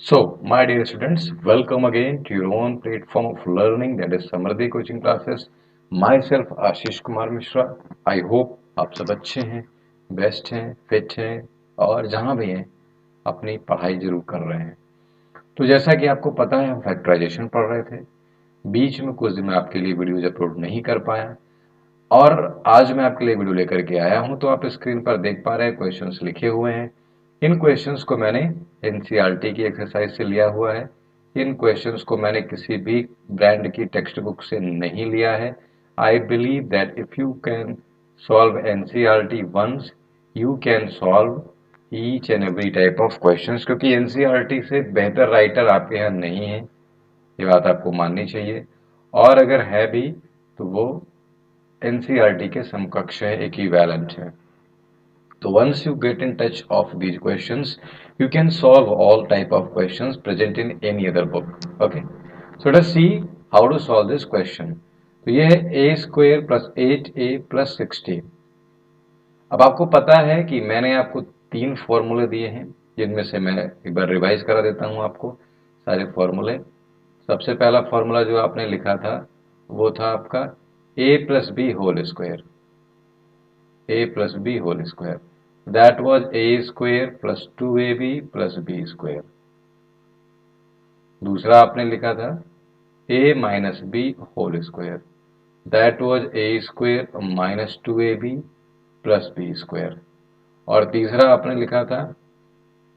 So, my dear students, welcome again to your own platform of learning, that is Samriddhi Coaching Classes. Myself Ashish Kumar Mishra. I hope आप सब अच्छे हैं, best हैं, fit हैं और जहाँ भी हैं अपनी पढ़ाई जरूर कर रहे हैं. तो जैसा कि आपको पता है, हम फैक्टराइजेशन पढ़ रहे थे. बीच में कुछ दिन मैं आपके लिए वीडियोज अपलोड नहीं कर पाया और आज मैं आपके लिए वीडियो लेकर के आया हूं. तो आप स्क्रीन पर देख पा रहे हैं, क्वेश्चंस लिखे हुए हैं. इन क्वेश्चंस को मैंने एनसीईआरटी की एक्सरसाइज से लिया हुआ है. इन क्वेश्चंस को मैंने किसी भी ब्रांड की टेक्स्ट बुक से नहीं लिया है. I believe that if you can solve NCERT once, you can solve each and every type of questions, क्योंकि एनसीईआरटी से बेहतर राइटर आपके यहाँ नहीं है. ये बात आपको माननी चाहिए. और अगर है भी तो वो एनसीईआरटी के समकक्ष है, इक्विवेलेंट है. So once you get in touch of these questions, you can solve all type of questions present in any other book. Okay. So let us see how to solve this question. तो ये है a square plus 8a plus 16. अब आपको पता है कि मैंने आपको तीन फॉर्मूले दिए हैं, जिनमें से मैं एक बार रिवाइज करा देता हूँ आपको सारे फॉर्मूले. सबसे पहला फॉर्मूला जो आपने लिखा था वो था आपका a plus b whole square. a plus b whole square. That was a square plus 2ab plus b square. दूसरा आपने लिखा था a minus b whole square. That was a square minus 2ab plus b square. और तीसरा आपने लिखा था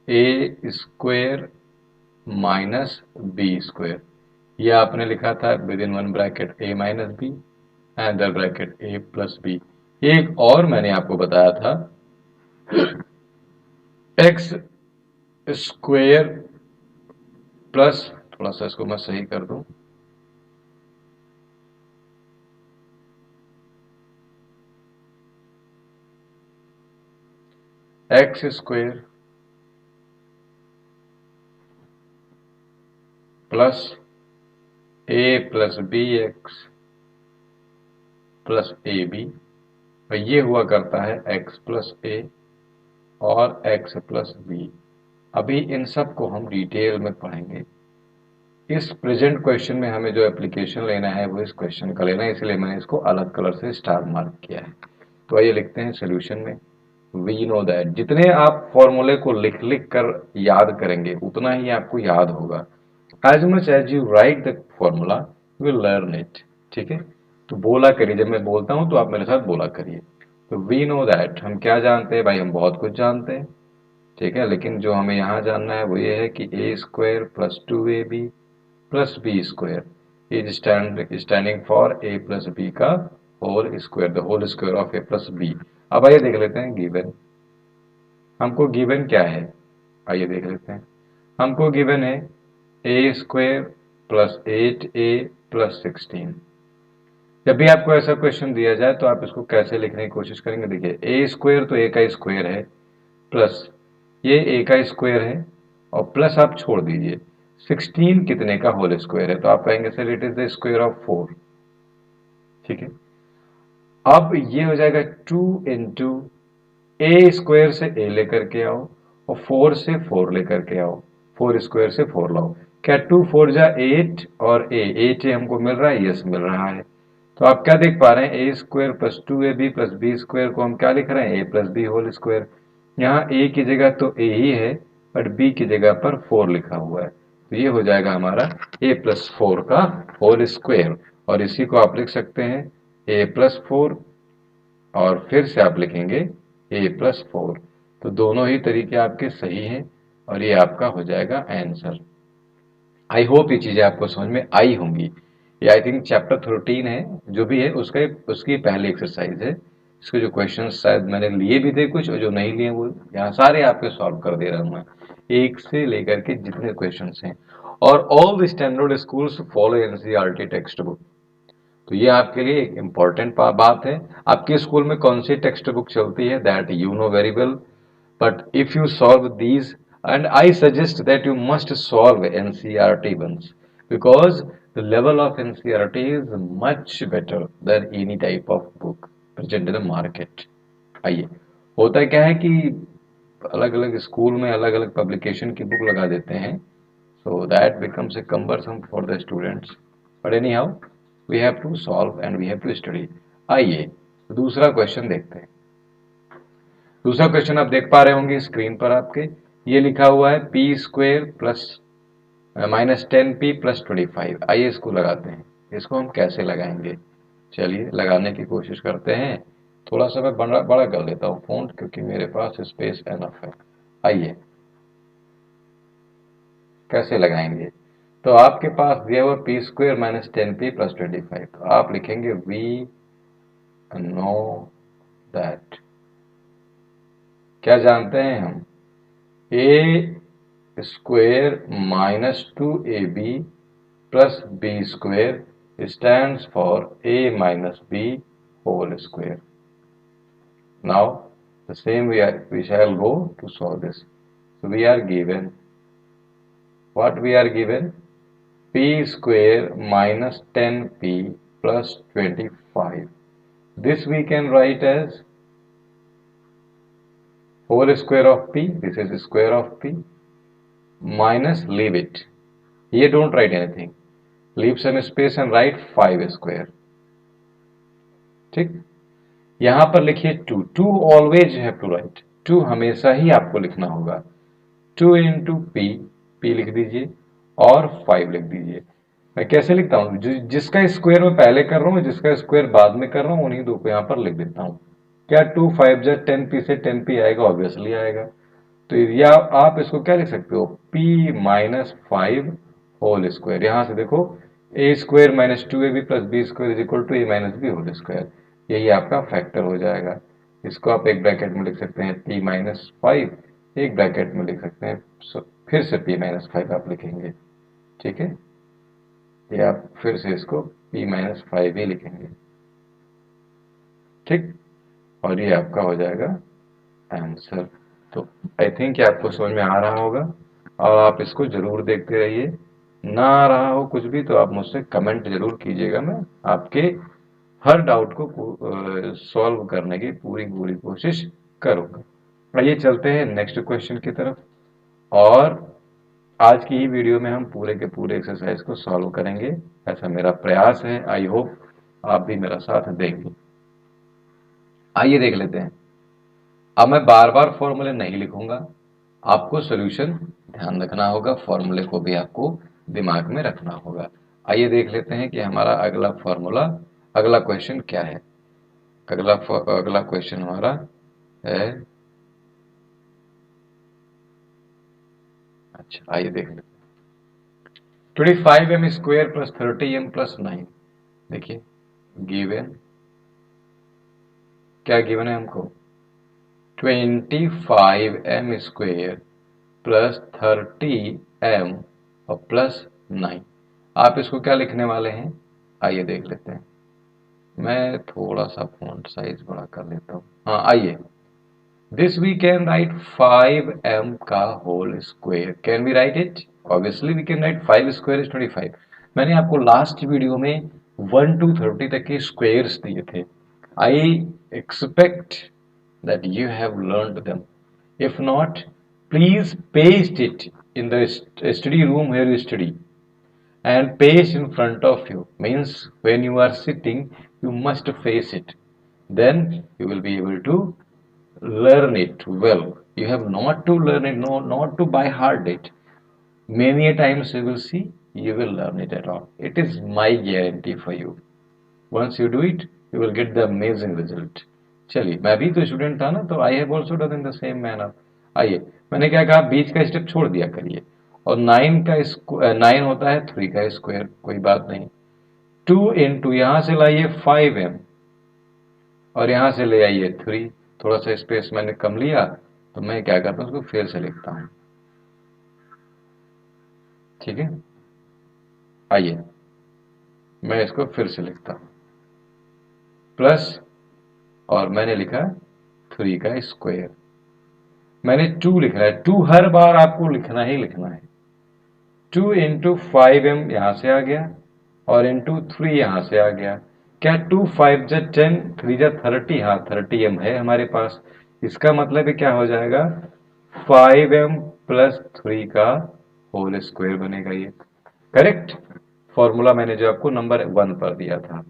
a square minus b square. ये आपने लिखा था with in one bracket a minus b अंदर ब्रैकेट a plus b. एक और मैंने आपको बताया था एक्स स्क्वेयर प्लस, थोड़ा सा इसको मैं सही कर दूं, X square plus A plus B X plus A B. ये हुआ करता है एक्स प्लस ए और एक्स प्लस बी. अभी इन सब को हम डिटेल में पढ़ेंगे. इस प्रेजेंट क्वेश्चन में हमें जो एप्लीकेशन लेना है वो इस क्वेश्चन का लेना है, इसलिए मैंने इसको अलग कलर से स्टार मार्क किया है. तो आइए लिखते हैं सोल्यूशन में. वी नो दैट जितने आप फॉर्मूले को लिख लिख कर याद करेंगे उतना ही आपको याद होगा. As much as you write the formula you will learn it. ठीक है, तो बोला करिए. जब मैं बोलता हूं तो आप मेरे साथ बोला करिए. तो वी नो दैट, हम क्या जानते हैं भाई? हम बहुत कुछ जानते हैं. ठीक है, लेकिन जो हमें यहाँ जानना है वो ये है कि a square plus 2ab plus b square is standing for a plus b का whole square, the whole square of a plus b. अब आइए देख लेते हैं गिवन. हमको गिवन क्या है? आइए देख लेते हैं. हमको गिवन है ए स्क्वायर प्लस 8a प्लस 16. जब भी आपको ऐसा क्वेश्चन दिया जाए तो आप इसको कैसे लिखने की कोशिश करेंगे? देखिए, ए स्क्वायर तो ए का स्क्वायर है, प्लस ये ए का स्क्वायर है और प्लस आप छोड़ दीजिए 16 कितने का होल स्क्वायर है, तो आप कहेंगे sir it is the square of 4. ठीक है, अब ये हो जाएगा 2 इंटू ए स्क्वायर से ए लेकर के आओ और 4 से 4 लेकर के आओ, 4 स्क्वायर से 4 लाओ. क्या 2 4 जा 8 और ए 8 हमको मिल रहा है? यस, मिल रहा है. तो आप क्या देख पा रहे हैं? A square plus 2ab plus b square को हम क्या लिख रहे हैं? A plus b whole square. यहाँ ए की जगह तो ए ही है बट बी की जगह पर 4 लिखा हुआ है, तो ये हो जाएगा हमारा ए प्लस 4 का होल स्क्वायर. और इसी को आप लिख सकते हैं ए प्लस 4 और फिर से आप लिखेंगे ए प्लस 4. तो दोनों ही तरीके आपके सही हैं और ये आपका हो जाएगा आंसर. आई होप ये चीजें आपको समझ में आई होंगी. ये आई थिंक चैप्टर 13 है, जो भी है उसकी पहली एक्सरसाइज है. इसके जो क्वेश्चन शायद मैंने लिए भी थे कुछ, और जो नहीं लिए वो यहाँ सारे आपके सॉल्व कर दे रहा हूँ मैं, एक से लेकर के जितने क्वेश्चन हैं. और all the standard schools follow NCERT text book. तो ये आपके लिए एक इम्पॉर्टेंट बात है. आपके स्कूल में कौन सी टेक्स्ट बुक चलती है that you know very well, but if you solve these, and I suggest that you must solve NCERT ones, because the level of NCERT is much better than any type of book present in the market. आइए, होता क्या है कि अलग अलग school में अलग अलग पब्लिकेशन की बुक लगा देते हैं, so that becomes a cumbersome for the students, but anyhow we have to solve and we have to study. आइए दूसरा क्वेश्चन देखते हैं। दूसरा क्वेश्चन आप देख पा रहे होंगे स्क्रीन पर आपके, ये लिखा हुआ है पी स्क्वेयर प्लस -10p + 25। आइए इसको लगाते हैं। इसको हम कैसे लगाएंगे, चलिए लगाने की कोशिश करते हैं। थोड़ा सा मैं बड़ा कर लेता हूँ फ़ॉन्ट, क्योंकि मेरे पास स्पेस एनफ है। आइए कैसे लगाएंगे, तो आपके पास दिया हुआ पी स्क्वेयर -10p + 25, तो आप लिखेंगे वी नो दैट, क्या जानते हैं हम, a square -2ab + b square stands for a - b whole square. Now the same we shall go to solve this. So we are given, what we are given, p square -10p + 25. This we can write as whole square of p, this is square of p, minus, leave it, here don't write anything, leave some space and write 5 square. ठीक, यहां पर लिखिए 2, 2 always you have to write, 2 हमेशा ही आपको लिखना होगा। 2 into P लिख दीजिए और 5 लिख दीजिए। मैं कैसे लिखता हूँ, जिसका स्क्वायर मैं पहले कर रहा हूँ, जिसका स्क्वायर बाद में कर रहा हूँ, उन्हीं दो को यहाँ पर लिख देता हूँ। क्या 2 5 जा 10p से 10p आएगा, ऑब्वियसली आएगा। तो या आप इसको क्या लिख सकते हो, p - 5 होल स्क्वायर। यहाँ से देखो a square -2ab + b square = a - b whole square, यही आपका फैक्टर हो जाएगा। इसको आप एक ब्रैकेट में लिख सकते हैं p - 5, एक ब्रैकेट में लिख सकते हैं, फिर से p - 5 आप लिखेंगे। ठीक है, ये आप फिर से इसको p - 5 ही लिखेंगे। ठीक, और ये आपका हो जाएगा आंसर। तो आई थिंक आपको समझ में आ रहा होगा, और आप इसको जरूर देखते रहिए। ना आ रहा हो कुछ भी तो आप मुझसे कमेंट जरूर कीजिएगा, मैं आपके हर डाउट को सॉल्व करने की पूरी कोशिश करूंगा। आइए चलते हैं नेक्स्ट क्वेश्चन की तरफ, और आज की ही वीडियो में हम पूरे के पूरे एक्सरसाइज को सॉल्व करेंगे, ऐसा मेरा प्रयास है। आई होप आप भी मेरा साथ देंगे। आइए देख लेते हैं। अब मैं बार बार फॉर्मूले नहीं लिखूंगा, आपको सॉल्यूशन ध्यान रखना होगा, फॉर्मूले को भी आपको दिमाग में रखना होगा। आइए देख लेते हैं कि हमारा अगला फॉर्मूला, अगला क्वेश्चन क्या है। अगला क्वेश्चन हमारा है, अच्छा आइए देख लेते हैं। 25m square + 30m + 9। देखिए गिवन, क्या गिवन है हमको, 25m स्क्वायर + 30m और +9। आप इसको क्या लिखने वाले हैं, आइए देख लेते हैं। मैं थोड़ा सा फॉन्ट साइज बड़ा कर लेता हूँ। हाँ आइए, this we can write 5m का whole square. Can we write it, obviously we can write 5 square is 25। मैंने आपको लास्ट वीडियो में 1 to 30 तक के स्क्वायर्स दिए थे। I expect that you have learned them. If not, please paste it in the study room where you study, and paste in front of you. Means when you are sitting, you must face it. Then you will be able to learn it well. You have not to learn it, no, not to by heart it. Many a times you will see, you will learn it at all. It is my guarantee for you. Once you do it, you will get the amazing result. चलिए, मैं भी तो student था ना, तो I have also done in the same manner. आइए, मैंने क्या कहा, बीच का स्टेप छोड़ दिया करिए, और 9 होता है 3 का स्क्वायर, कोई बात नहीं। 2 इंटू यहां से लाइए 5m और यहां से ले आइए 3। थोड़ा सा स्पेस मैंने कम लिया, तो मैं क्या करता हूं, उसको फिर से लिखता हूं। ठीक है, आइए मैं इसको फिर से लिखता हूं, प्लस, और मैंने लिखा 3 का स्क्वायर। मैंने 2 लिखना है, 2 हर बार आपको लिखना ही लिखना है। 2 इंटू 5m यहां से आ गया, और इंटू 3 यहां से आ गया। क्या 2 5 जा 10, 3 जा 30, हाँ 30m है हमारे पास। इसका मतलब है क्या हो जाएगा, 5m + 3 का होल स्क्वायर बनेगा ये। करेक्ट फॉर्मूला मैंने जो आपको नंबर 1 पर दिया था।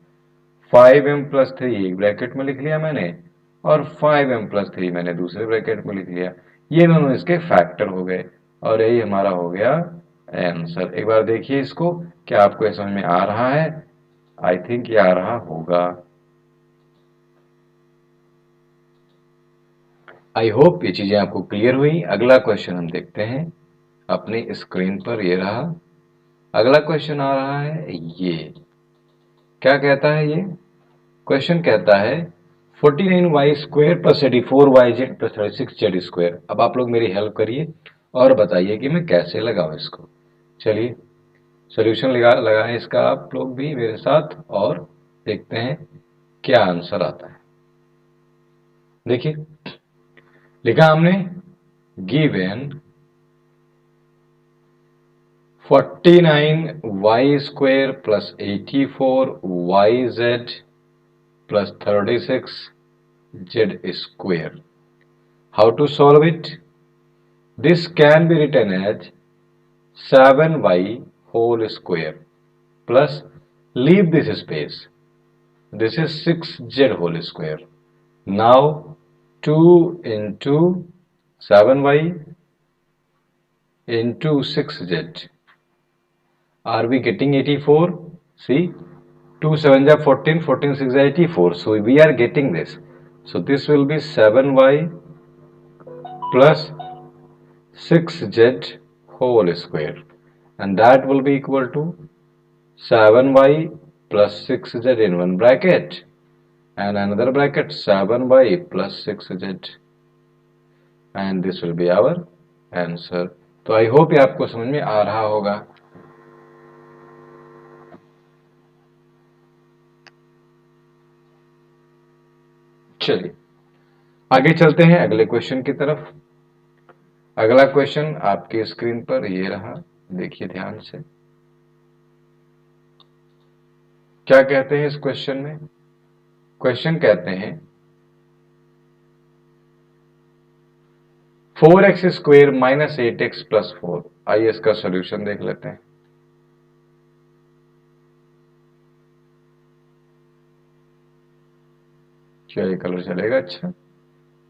5m प्लस 3 एक ब्रैकेट में लिख लिया मैंने, और 5m प्लस 3 मैंने दूसरे ब्रैकेट में लिख लिया। ये दोनों इसके फैक्टर हो गए और यही हमारा हो गया आंसर। एक बार देखिए इसको, क्या आपको ये समझ में आ रहा है? आई थिंक ये आ रहा होगा। आई होप ये चीजें आपको क्लियर हुई। अगला क्वेश्चन हम देखते हैं अपनी स्क्रीन पर। ये रहा अगला क्वेश्चन आ रहा है। ये क्या कहता है? ये क्वेश्चन कहता है 49y square plus 84yz plus 36z square. अब आप लोग मेरी हेल्प करिए और बताइए कि मैं कैसे लगाऊं इसको। चलिए सॉल्यूशन लगाएं इसका आप लोग भी मेरे साथ और देखते हैं क्या आंसर आता है। देखिए लिखा हमने given 49y square plus 84yz plus 36z square. How to solve it? This can be written as 7y whole square plus, leave this space, this is 6z whole square. Now 2 into 7y into 6z. Are we getting 84? See, 2 7 are 14, 14 6 are 84. So we are getting this. So this will be 7y plus 6z whole square, and that will be equal to 7y plus 6z in one bracket and another bracket 7y plus 6z, and this will be our answer. तो I hope ये आपको समझ में आ रहा होगा। चलिए आगे चलते हैं अगले क्वेश्चन की तरफ। अगला क्वेश्चन आपकी स्क्रीन पर ये रहा, देखिए ध्यान से। क्या कहते हैं इस क्वेश्चन में? क्वेश्चन कहते हैं 4x square minus 8x plus 4। आइए इसका सॉल्यूशन देख लेते हैं। क्या ये कलर चलेगा? अच्छा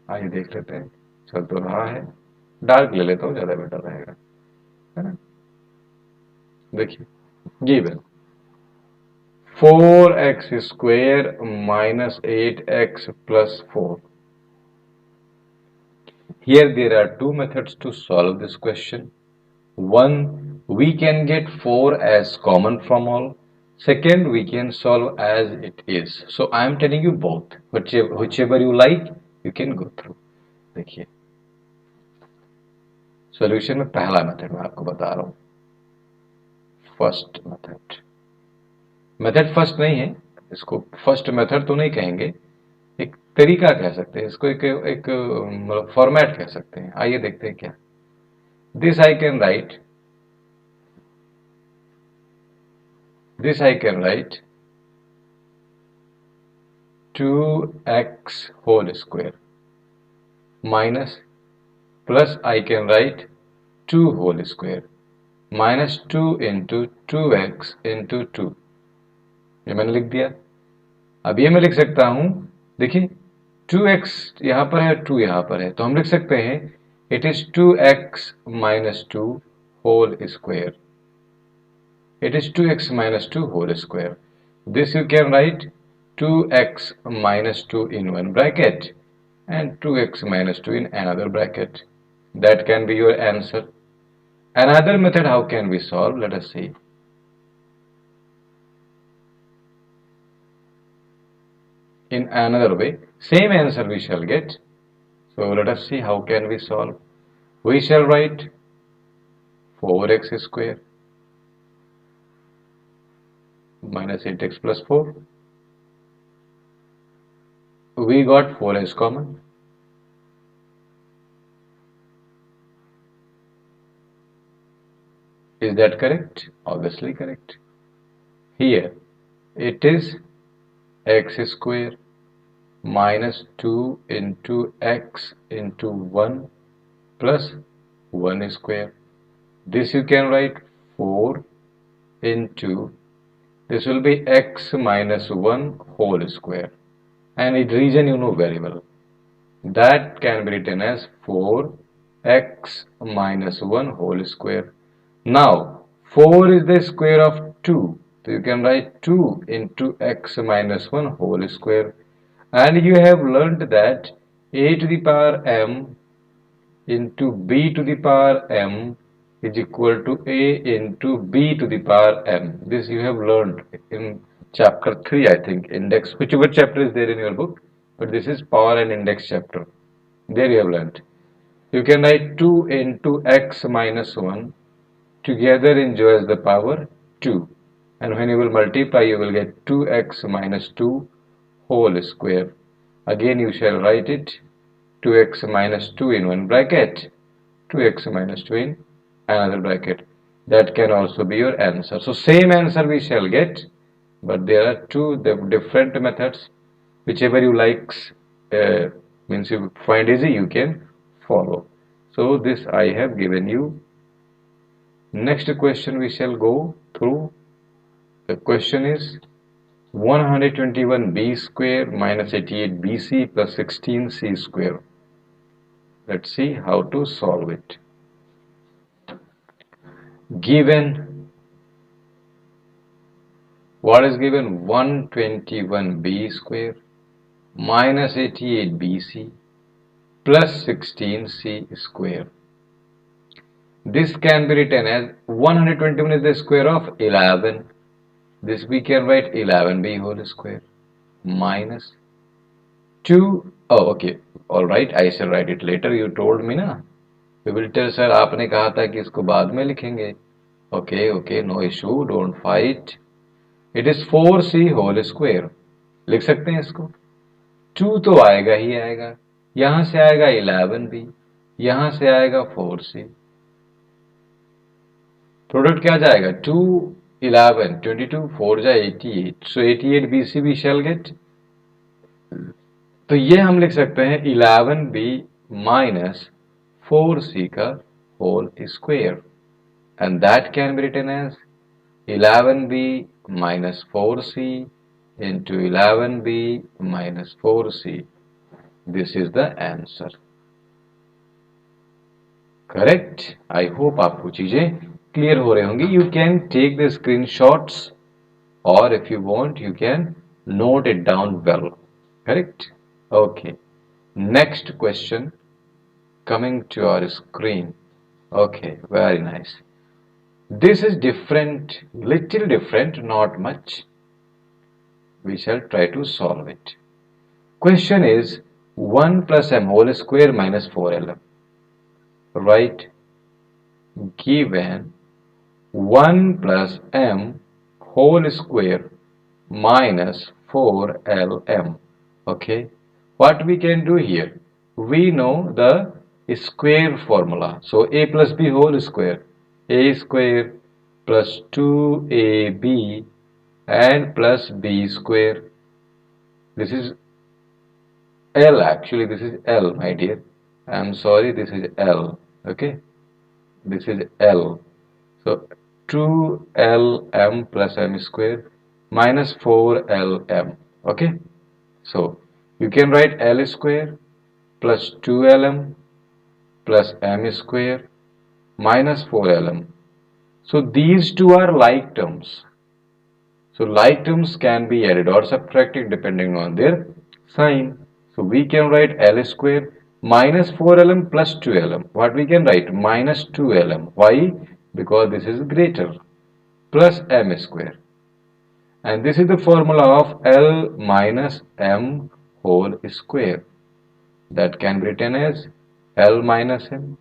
आइए देख लेते हैं। चल तो रहा है, डार्क ले लेता हूं, ज्यादा बेटर रहेगा, है ना। देखिए given 4x square minus 8x plus 4. Here there are two methods to solve this question. One, we can get 4 as common from all. Second, we can solve as it is. So I am telling you both. Whichever you like, you can go through. देखिए solution में पहला method मैं आपको बता रहा हूं। First method first नहीं है, इसको फर्स्ट मेथड तो नहीं कहेंगे, एक तरीका कह सकते हैं इसको, एक मतलब फॉर्मेट कह सकते हैं। आइए देखते हैं क्या। This I can write 2x whole square minus plus I can write 2 whole square minus 2 into 2x into 2। ये मैंने लिख दिया। अब ये मैं लिख सकता हूं, देखिए 2x यहां पर है, 2 यहां पर है, तो हम लिख सकते हैं it is 2x minus 2 whole square. It is 2x minus 2 whole square. This you can write 2x minus 2 in one bracket and 2x minus 2 in another bracket. That can be your answer. Another method, how can we solve? Let us see. In another way, same answer we shall get. So let us see how can we solve. We shall write 4x square minus 8x plus 4. We got 4 as common. Is that correct? Obviously correct. Here it is x square minus 2 into x into 1 plus 1 square. This you can write 4 into, this will be x minus 1 whole square, and its region you know very well. That can be written as 4x minus 1 whole square. Now 4 is the square of 2, so you can write 2 into x minus 1 whole square. And you have learned that a to the power m into b to the power m is equal to a into b to the power m. This you have learned in chapter 3, I think, index, whichever chapter is there in your book, but this is power and index chapter. There you have learned. You can write 2 into x minus 1 together into as the power 2. And when you will multiply, you will get 2x minus 2 whole square. Again you shall write it 2x minus 2 in one bracket, 2x minus 2 in another bracket. That can also be your answer. So same answer we shall get, but there are two different methods. Whichever you likes, means you find easy, you can follow. So this I have given you. Next question we shall go through. The question is 121b square minus 88bc plus 16c square. Let's see how to solve it. Given, what is given? 121b square minus 88bc plus 16c square. This can be written as 121 is the square of 11. This we can write 11b whole square minus 2. Oh, okay. Alright, I shall write it later. You told me ना. You will tell sir, आपने कहा था कि इसको बाद में लिखेंगे. Okay, okay, no issue. Don't fight. It is 4c whole square. लिख सकते हैं इसको. 2 तो आएगा ही आएगा. यहाँ से आएगा 11b. यहाँ से आएगा 4c. प्रोडक्ट क्या जाएगा? 2, 11, 22, 4 जा 88. So 88bc we shall get. तो ये हम लिख सकते हैं 11b minus 4c का whole square, and that can be written as 11b minus 4c into 11b minus 4c. This is the answer. Correct? I hope आपको चीजें क्लियर हो रही होंगी. You can take the screenshots, or if you want you can note it down well. Correct? Okay. Next question coming to our screen. Okay, very nice. This is different, little different, not much. We shall try to solve it. Question is 1 plus m whole square minus 4lm. Right? Given 1 plus m whole square minus 4lm. Okay. What we can do here? We know the square formula. So a plus b whole square. A square plus 2ab and plus b square. This is L, actually this is L, my dear. I am sorry, this is L. Okay. This is L. So 2lm plus m square minus 4lm. Okay. So you can write L square plus 2lm plus m square minus 4lm. So these two are like terms. So like terms can be added or subtracted depending on their sign. So we can write L square minus 4lm plus 2lm. What we can write? Minus 2lm. Why? Because this is greater. Plus m square. And this is the formula of L minus m whole square. That can be written as L minus m.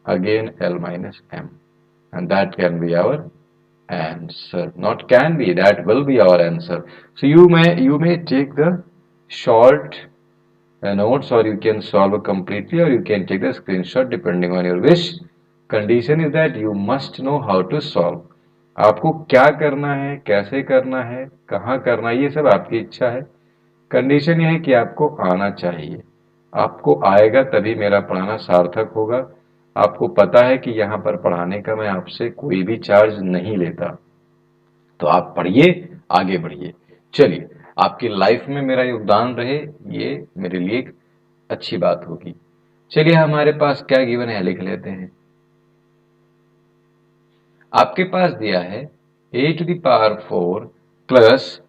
Again L minus m. And that can be our answer. Not can be, that will be our answer. So you may take the short notes, or you can solve it completely, or you can take the screenshot depending on your wish. Condition is that you must know how to solve. आपको क्या करना है, कैसे करना है, कहाँ करना है, ये सब आपकी इच्छा है. कंडीशन ये है कि आपको आना चाहिए. आपको आएगा तभी मेरा पढ़ाना सार्थक होगा. आपको पता है कि यहाँ पर पढ़ाने का मैं आपसे कोई भी चार्ज नहीं लेता, तो आप पढ़िए, आगे बढ़िए। चलिए, आपकी लाइफ में मेरा योगदान रहे, ये मेरे लिए एक अच्छी बात होगी। चलिए, हमारे पास क्या गिवन है लिख लेते हैं। आपके पास दिया है a⁴ plus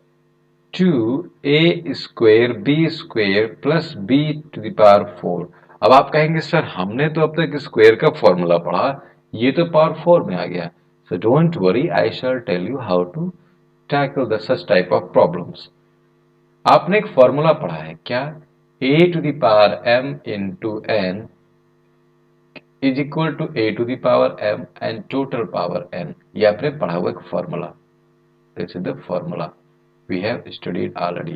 2a² b² plus b⁴। अब आप कहेंगे सर हमने तो अब तक स्क्वायर का फॉर्मूला पढ़ा, ये तो पावर 4 में आ गया। So don't worry, I shall tell you how to tackle the such type of problems. आपने एक फॉर्मूला पढ़ा है क्या, a⁴m into n is equal to a⁴m and total power n। ये आपने पढ़ा हुआ एक formula. This is the formula we have studied already.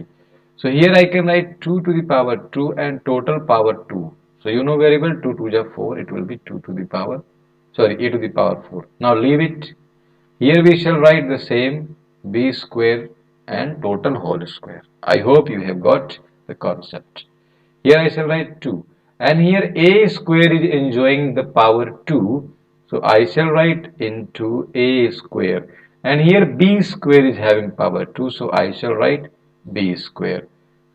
So here I can write 2 to the power 2 and total power 2. So you know very well 2 2 is 4, it will be 2 to the power, sorry, a to the power 4. Now leave it. Here we shall write the same b square and total whole square. I hope you have got the concept. Here I shall write 2, and here a square is enjoying the power 2, so I shall write into a square, and here b square is having power 2, so I shall write b square.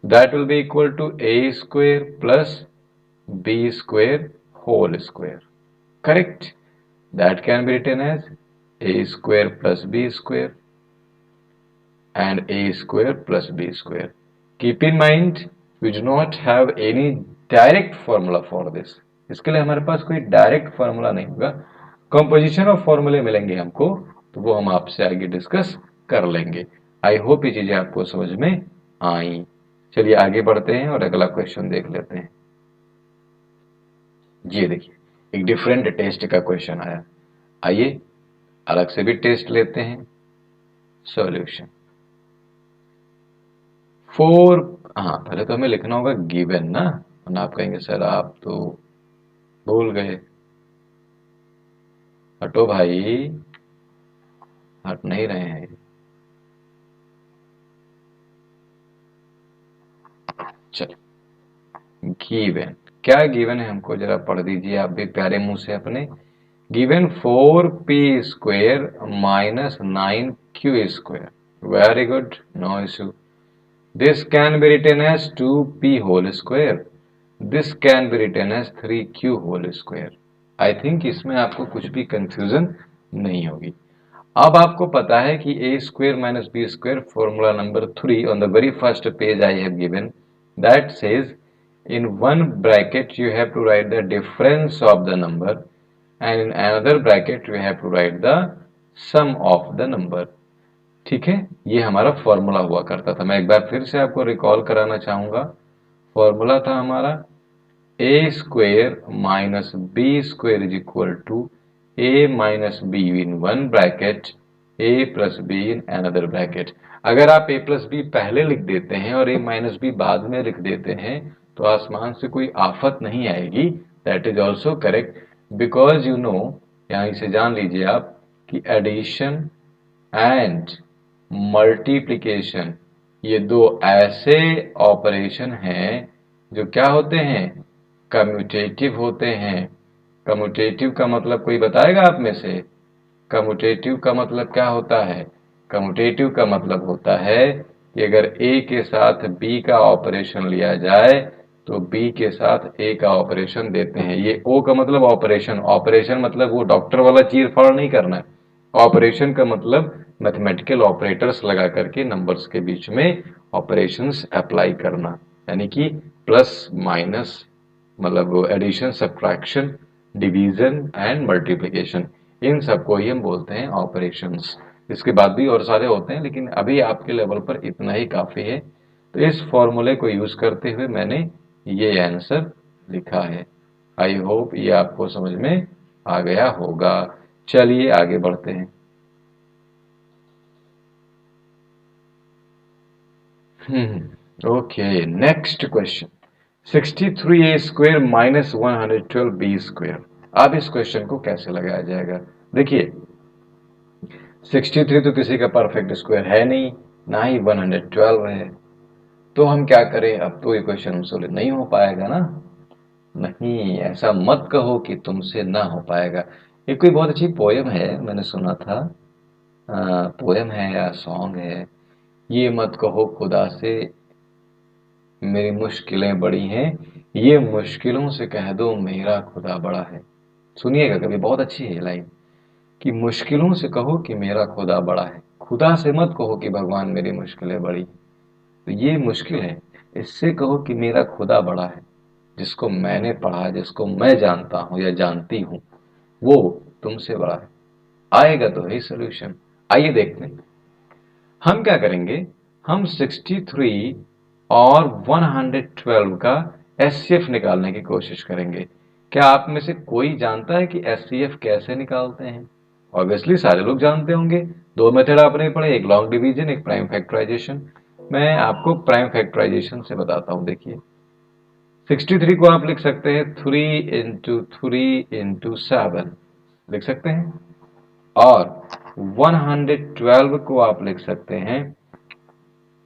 That will be equal to a square plus b square whole square. Correct? That can be written as a square plus b square and a square plus b square. Keep in mind, we do not have any direct formula for this. इसके लिए हमारे पास कोई direct formula नहीं होगा, composition of फॉर्मूले मिलेंगे हमको, तो वो हम आपसे आगे डिस्कस कर लेंगे। आई होप ये चीजें आपको समझ में आई। चलिए आगे बढ़ते हैं और अगला क्वेश्चन देख लेते हैं। जी देखिए, एक डिफरेंट टेस्ट का क्वेश्चन आया। आइए अलग से भी टेस्ट लेते हैं। सॉल्यूशन 4, हाँ पहले तो हमें लिखना होगा गिवन ना, वरना आप कहेंगे सर आप तो भूल गए। हटो भाई, हट नहीं रहे हैं। चलो गिवन, क्या गिवन है हमको जरा पढ़ दीजिए आप भी प्यारे मुंह से अपने। Given 4p² minus 9q²। Very good, no issue. This can be written as 2p whole square. This can be written as 3q whole square. I think इसमें आपको कुछ भी कंफ्यूजन नहीं होगी। अब आपको पता है कि a square minus b square formula number 3 on the very first page I have given, that says in one bracket you have to write the difference of the number and in another bracket you have to write the sum of the number। ठीक है, ये हमारा formula हुआ करता था। मैं एक बार फिर से आपको रिकॉल कराना चाहूंगा। फॉर्मूला था हमारा a square minus B square is equal to a minus B in one bracket, a plus B in another bracket. अगर आप a प्लस बी पहले लिख देते हैं और a माइनस बी बाद में लिख देते हैं तो आसमान से कोई आफत नहीं आएगी। That is also correct, because you know, यहाँ इसे जान लीजिए आप कि एडिशन एंड मल्टीप्लिकेशन ये दो ऐसे ऑपरेशन हैं जो क्या होते हैं, कम्यूटेटिव होते हैं। कम्यूटेटिव का मतलब कोई बताएगा आप में से? कम्यूटेटिव का मतलब क्या होता है? कम्यूटेटिव का मतलब होता है कि अगर a के साथ b का ऑपरेशन लिया जाए तो b के साथ a का ऑपरेशन देते हैं। ये o का मतलब ऑपरेशन, ऑपरेशन मतलब वो डॉक्टर वाला चीर फाड़ नहीं करना है। ऑपरेशन का मतलब मैथमेटिकल ऑपरेटर्स लगा करके नंबर्स के बीच में ऑपरेशंस अप्लाई करना, यानी कि प्लस माइनस मतलब addition, subtraction, division and multiplication, इन सबको ही हम बोलते हैं ऑपरेशंस। इसके बाद भी और सारे होते हैं, लेकिन अभी आपके लेवल पर इतना ही काफी है। तो इस फॉर्मूले को यूज करते हुए मैंने ये आंसर लिखा है। आई होप ये आपको समझ में आ गया होगा। चलिए आगे बढ़ते हैं। Okay, next question 63a² minus 112b²। अब इस क्वेश्चन को कैसे लगाया जाएगा? देखिए 63 तो किसी का परफेक्ट स्क्वायर है नहीं, ना ही 112 है, तो हम क्या करें? अब तो ये क्वेश्चन हमसे नहीं हो पाएगा ना। नहीं, ऐसा मत कहो कि तुमसे ना हो पाएगा। एक कोई बहुत अच्छी पोयम है, मैंने सुना था। पोयम है या सॉन्ग है, ये मत कहो खुदा से मेरी मुश्किलें बड़ी हैं, ये मुश्किलों से कह दो मेरा खुदा बड़ा है। सुनिएगा कभी, बहुत अच्छी है लाइन, कि मुश्किलों से कहो कि मेरा खुदा बड़ा है, खुदा से मत कहो कि भगवान मेरी मुश्किलें बड़ी हैं। तो ये मुश्किल है, इससे कहो कि मेरा खुदा बड़ा है, जिसको मैंने पढ़ा, जिसको मैं जानता हूं या जानती हूं, वो तुमसे बड़ा है। आएगा तो ही सोल्यूशन। आइए देखते हैं हम क्या करेंगे। हम 63 और 112 का एचसीएफ निकालने की कोशिश करेंगे। क्या आप में से कोई जानता है कि एचसीएफ कैसे निकालते हैं? ऑब्वियसली सारे लोग जानते होंगे। दो मेथड आपने पढ़े, एक लॉन्ग डिवीजन, एक प्राइम फैक्टराइजेशन। मैं आपको प्राइम फैक्टराइजेशन से बताता हूं। देखिए 63 को आप लिख सकते हैं 3 into 3 into 7 लिख सकते हैं, और 112 को आप लिख सकते हैं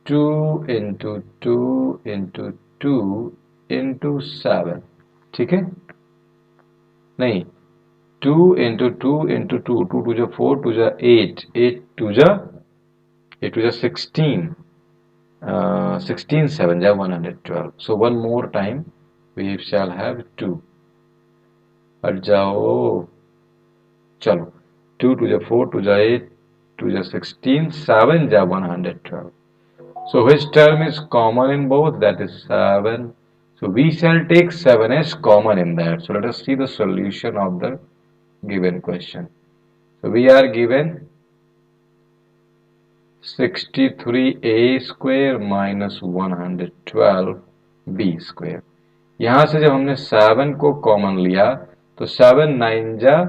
2 into 2 into 2 into 7। ठीक है, नहीं, 2 into 2 into 2, 2 2 4, 2 8, 8 2 16, 16 7 112। So one more time we shall have 2। हट जाओ, चलो, 2 2 4, 2 8, 2 16, 7 112। So which term is common in both? That is 7. So we shall take 7 as common in that. So let us see the solution of the given question. So we are given 63a square minus 112b square। यहां से जब हमने 7 को common लिया तो 7 9 जा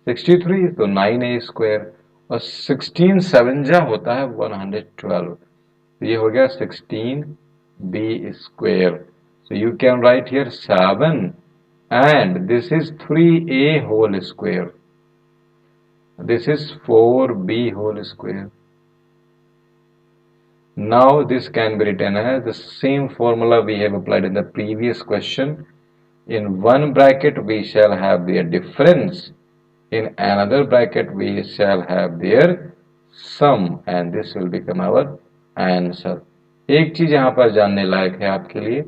63, तो 9a square, और 16 7 जा होता है 112, तो ये हो गया 16b square। So you can write here 7 and this is 3a whole square. This is 4b whole square. Now this can be written as the same formula we have applied in the previous question. In one bracket we shall have their difference, in another bracket we shall have their sum, and this will become our answer। एक चीज यहाँ पर जानने लायक है आपके लिए,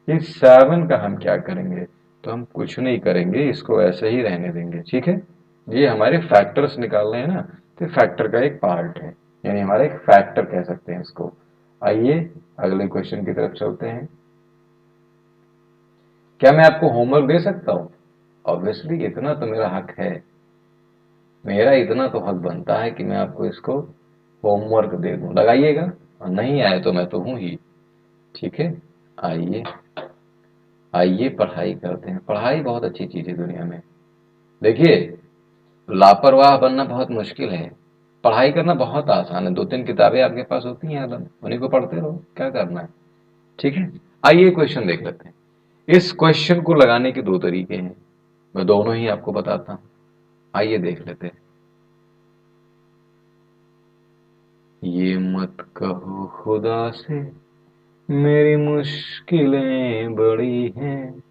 इस 7 का हम क्या करेंगे? तो हम कुछ नहीं करेंगे, इसको ऐसे ही रहने देंगे। ठीक है, ये हमारे फैक्टर्स निकालने हैं ना, तो फैक्टर का एक पार्ट है, यानी हमारा एक फैक्टर कह सकते हैं इसको। आइए अगले क्वेश्चन की तरफ चलते हैं। क्या मैं आपको होमवर्क दे सकता हूं? ऑब्वियसली इतना तो मेरा हक है, मेरा इतना तो हक बनता है कि मैं आपको इसको होमवर्क दे दूं। लगाइएगा, और नहीं आए तो मैं तो हूं ही। ठीक है, आइए आइए पढ़ाई करते हैं। पढ़ाई बहुत अच्छी चीज है दुनिया में। देखिए, लापरवाह बनना बहुत मुश्किल है, पढ़ाई करना बहुत आसान है। 2 3 किताबें आपके पास होती हैं, आदम उन्हीं को पढ़ते रहो, क्या करना है। ठीक है, आइए क्वेश्चन देख लेते हैं। इस क्वेश्चन को लगाने के 2 तरीके हैं, मैं दोनों ही आपको बताता हूं। आइए देख लेते हैं। ये मत कहो खुदा से मेरी मुश्किलें बड़ी हैं,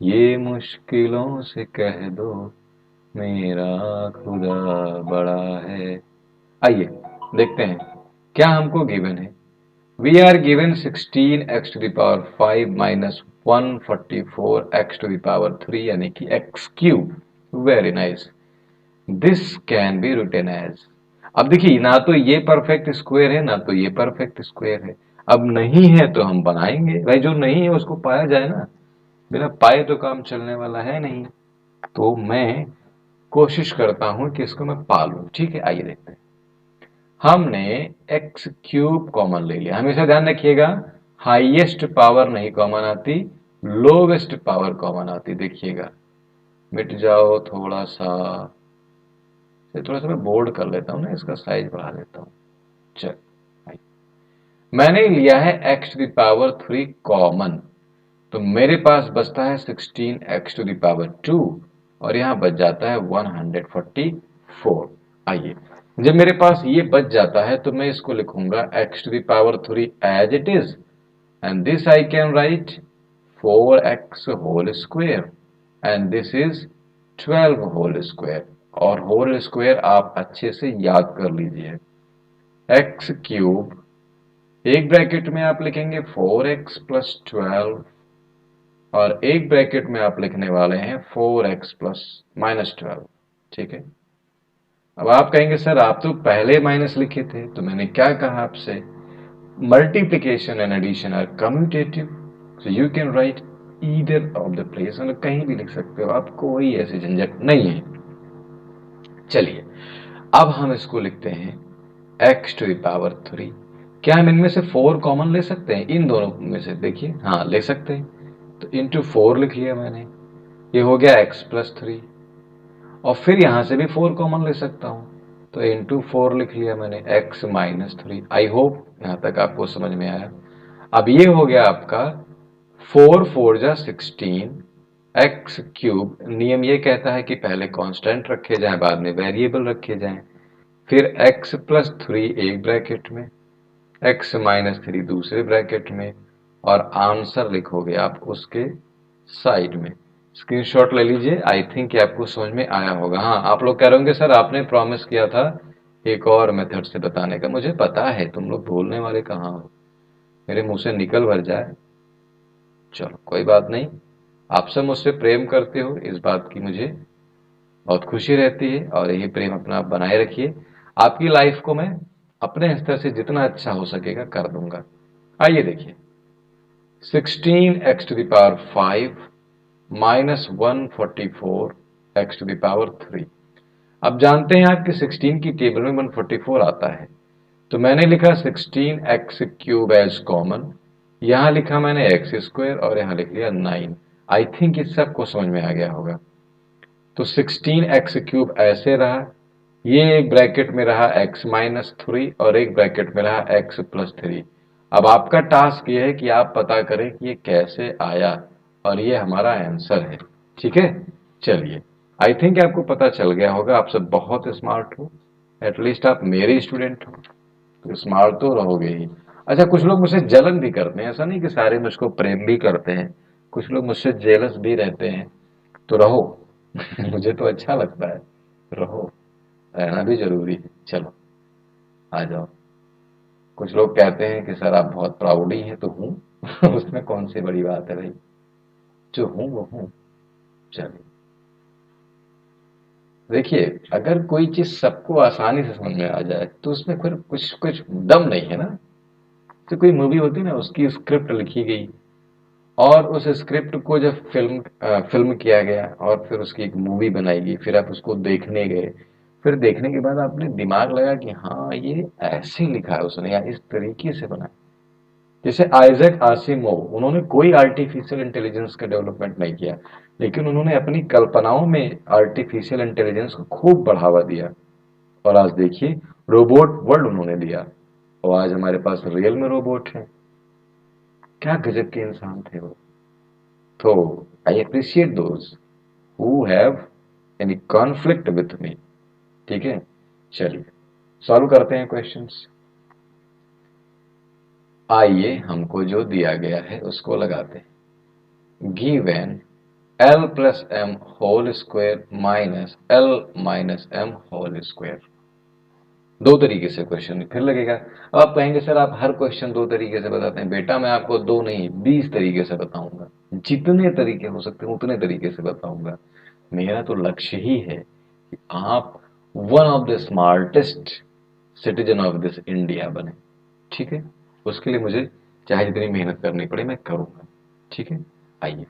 ये मुश्किलों से कह दो मेरा खुदा बड़ा है। आइए देखते हैं क्या हमको गिवन है। We are given 16x to the power 5 minus 144x to the power 3, यानी कि x cube. Very nice, this can be written as. अब देखिए, ना तो ये परफेक्ट स्क्वायर है, ना तो ये परफेक्ट स्क्वायर है। अब नहीं है तो हम बनाएंगे भाई, जो नहीं है उसको पाया जाए ना, बिना पाए तो काम चलने वाला है नहीं। तो मैं कोशिश करता हूं कि इसको मैं पालूं। ठीक है, आइए देखते हैं। हमने एक्स क्यूब कॉमन ले लिया। हमेशा ध्यान रखिएगा, हाईएस्ट पावर नहीं कॉमन आती, लोवेस्ट पावर कॉमन आती। देखिएगा, मिट जाओ थोड़ा सा, थोड़ा सा मैं बोल्ड कर लेता हूं ना, इसका साइज बढ़ा लेता हूं। चल, मैंने लिया है x to the power 3 common, तो मेरे पास बचता है 16x to the power 2, और यहां बच जाता है 144। आइए, जब मेरे पास ये बच जाता है तो मैं इसको लिखूंगा x to the power 3 as it is, and this I can write 4x whole square and this is 12 whole square, और होल स्क्वायर आप अच्छे से याद कर लीजिए। एक्स क्यूब, एक ब्रैकेट में आप लिखेंगे 4x प्लस 12, और एक ब्रैकेट में आप लिखने वाले हैं 4x प्लस माइनस 12। ठीक है, अब आप कहेंगे सर आप तो पहले माइनस लिखे थे, तो मैंने क्या कहा आपसे, multiplication and addition are commutative, so you can write either of the place, मतलब कहीं भी लिख सकते हो, आप कोई ऐसी झंझट नहीं है। चलिए अब हम इसको लिखते हैं x टू द पावर 3। क्या हम इनमें से 4 कॉमन ले सकते हैं, इन दोनों में से? देखिए हाँ ले सकते हैं, तो इंटू 4 लिख लिया मैंने, ये हो गया x प्लस 3, और फिर यहां से भी 4 कॉमन ले सकता हूं, तो इंटू 4 लिख लिया मैंने x माइनस 3। आई होप यहां तक आपको समझ में आया। अब ये हो गया आपका 4 4 जा 16 एक्स क्यूब। नियम ये कहता है कि पहले कांस्टेंट रखे जाएं, बाद में वेरिएबल रखे जाएं। फिर x प्लस 3 एक ब्रैकेट में, x माइनस 3 दूसरे ब्रैकेट में, और आंसर लिखोगे आप उसके साइड में। स्क्रीनशॉट ले लीजिए, आई थिंक आपको समझ में आया होगा। हाँ, आप लोग कह रहे होंगे सर आपने प्रॉमिस किया था एक और मेथड से बताने का। मुझे पता है तुम लोग भूलने वाले कहाँ हो, मेरे मुंह से निकल भर जाए। चलो कोई बात नहीं, आप सब मुझसे प्रेम करते हो, इस बात की मुझे बहुत खुशी रहती है, और यही प्रेम अपना आप बनाए रखिए। आपकी लाइफ को मैं अपने स्तर से जितना अच्छा हो सकेगा कर दूंगा। आइए देखिए, 16x to the power 5 minus 144 x to the power 3। अब जानते हैं आपके 16 की टेबल में 144 आता है, तो मैंने लिखा 16x क्यूब एज कॉमन, यहां लिखा मैंने एक्स स्क्वायर, और यहां लिख लिया 9। आई थिंक इस सबको समझ में आ गया होगा। तो 16x क्यूब ऐसे रहा, ये एक ब्रैकेट में रहा x माइनस 3, और एक ब्रैकेट में रहा x प्लस 3। अब आपका टास्क ये है कि आप पता करें कि ये कैसे आया, और ये हमारा आंसर है। ठीक है, चलिए आई थिंक आपको पता चल गया होगा। आप सब बहुत स्मार्ट हो, एटलीस्ट आप मेरे स्टूडेंट हो, तो स्मार्ट तो रहोगे ही। अच्छा, कुछ लोग मुझसे जलन भी करते हैं, ऐसा नहीं कि सारे मुझको प्रेम भी करते हैं, कुछ लोग मुझसे जेलस भी रहते हैं, तो रहो मुझे तो अच्छा लगता है, रहो, रहना भी जरूरी है। चलो आ जाओ। कुछ लोग कहते हैं कि सर आप बहुत प्राउड ही हैं, तो हूं उसमें कौन सी बड़ी बात है भाई, जो हूं वो हूं। चलिए देखिए, अगर कोई चीज सबको आसानी से समझ में आ जाए तो उसमें फिर कुछ कुछ दम नहीं है ना। तो कोई मूवी होती है ना, उसकी स्क्रिप्ट लिखी गई, और उस स्क्रिप्ट को जब फिल्म किया गया, और फिर उसकी एक मूवी बनाई गई, फिर आप उसको देखने गए, फिर देखने के बाद आपने दिमाग लगा कि हाँ ये ऐसे लिखा है उसने, या इस तरीके से बना है। जैसे आइजैक आसिमोव, उन्होंने कोई आर्टिफिशियल इंटेलिजेंस का डेवलपमेंट नहीं किया, लेकिन उन्होंने अपनी कल्पनाओं में आर्टिफिशियल इंटेलिजेंस को खूब बढ़ावा दिया, और आज देखिए रोबोट वर्ल्ड उन्होंने दिया, और आज हमारे पास रियल में रोबोट है। क्या गजब के इंसान थे वो। तो I appreciate those who have any conflict with me. ठीक है, चलिए सॉल्व करते हैं क्वेश्चंस। आइए हमको जो दिया गया है उसको लगाते हैं। Given l plus m whole square minus l minus m whole square. दो तरीके से क्वेश्चन फिर लगेगा। अब आप कहेंगे सर आप हर क्वेश्चन दो तरीके से बताते हैं। बेटा मैं आपको दो नहीं 20 तरीके से बताऊंगा, जितने तरीके हो सकते हैं उतने तरीके से बताऊंगा। मेरा तो लक्ष्य ही है कि आप one of the smartest citizen of this India बने। ठीक है, उसके लिए मुझे चाहे जितनी मेहनत करनी पड़े मैं करूंगा। ठीक है, आइए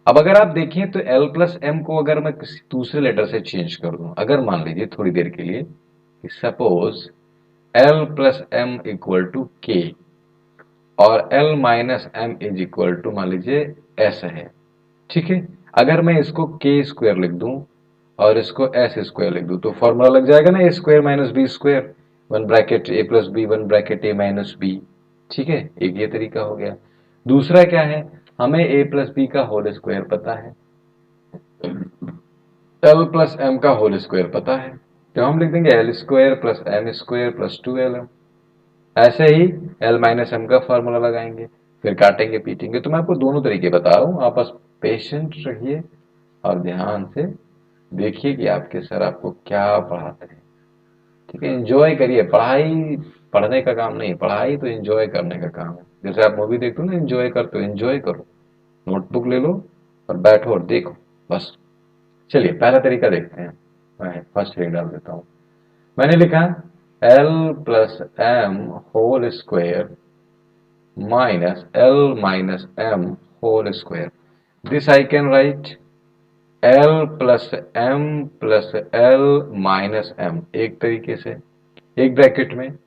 अब अगर आप देखें तो L प्लस एम को अगर मैं किसी दूसरे लेटर से चेंज कर दूं, अगर मान लीजिए थोड़ी देर के लिए कि suppose L plus m equal to k, और L minus m is equal to मान लीजिए एस है। ठीक है, अगर मैं इसको के स्क्वायर लिख दूं और इसको एस स्क्वायर लिख दूं, तो फॉर्मूला लग जाएगा ना, a square minus b square, one bracket a plus b, one bracket a minus b. ठीक है, एक ये तरीका हो गया। दूसरा क्या है, हमें ए प्लस बी का होल स्क्वायर पता है, एल प्लस एम का होल स्क्वायर पता है, तो हम लिख देंगे l square plus m square plus 2 l m. ऐसे ही एल माइनस एम का फॉर्मूला लगाएंगे, फिर काटेंगे पीटेंगे। तो मैं आपको दोनों तरीके बता रहा हूँ, आप बस पेशेंट रहिए और ध्यान से देखिए कि आपके सर आपको क्या पढ़ाते हैं। ठीक है, एंजॉय करिए पढ़ाई, पढ़ने का काम नहीं, पढ़ाई तो एंजॉय करने का काम है। जैसे आप मूवी देखते हो ना, एंजॉय करते हो, एंजॉय करो, नोटबुक ले लो और बैठो और देखो बस। चलिए पहला तरीका देखते हैं, मैं फर्स्ट रीडिंग डाल देता हूँ। मैंने लिखा l plus m whole square minus L minus M whole square. This I can write L plus M plus L minus M एक तरीके से, एक ब्रैकेट में,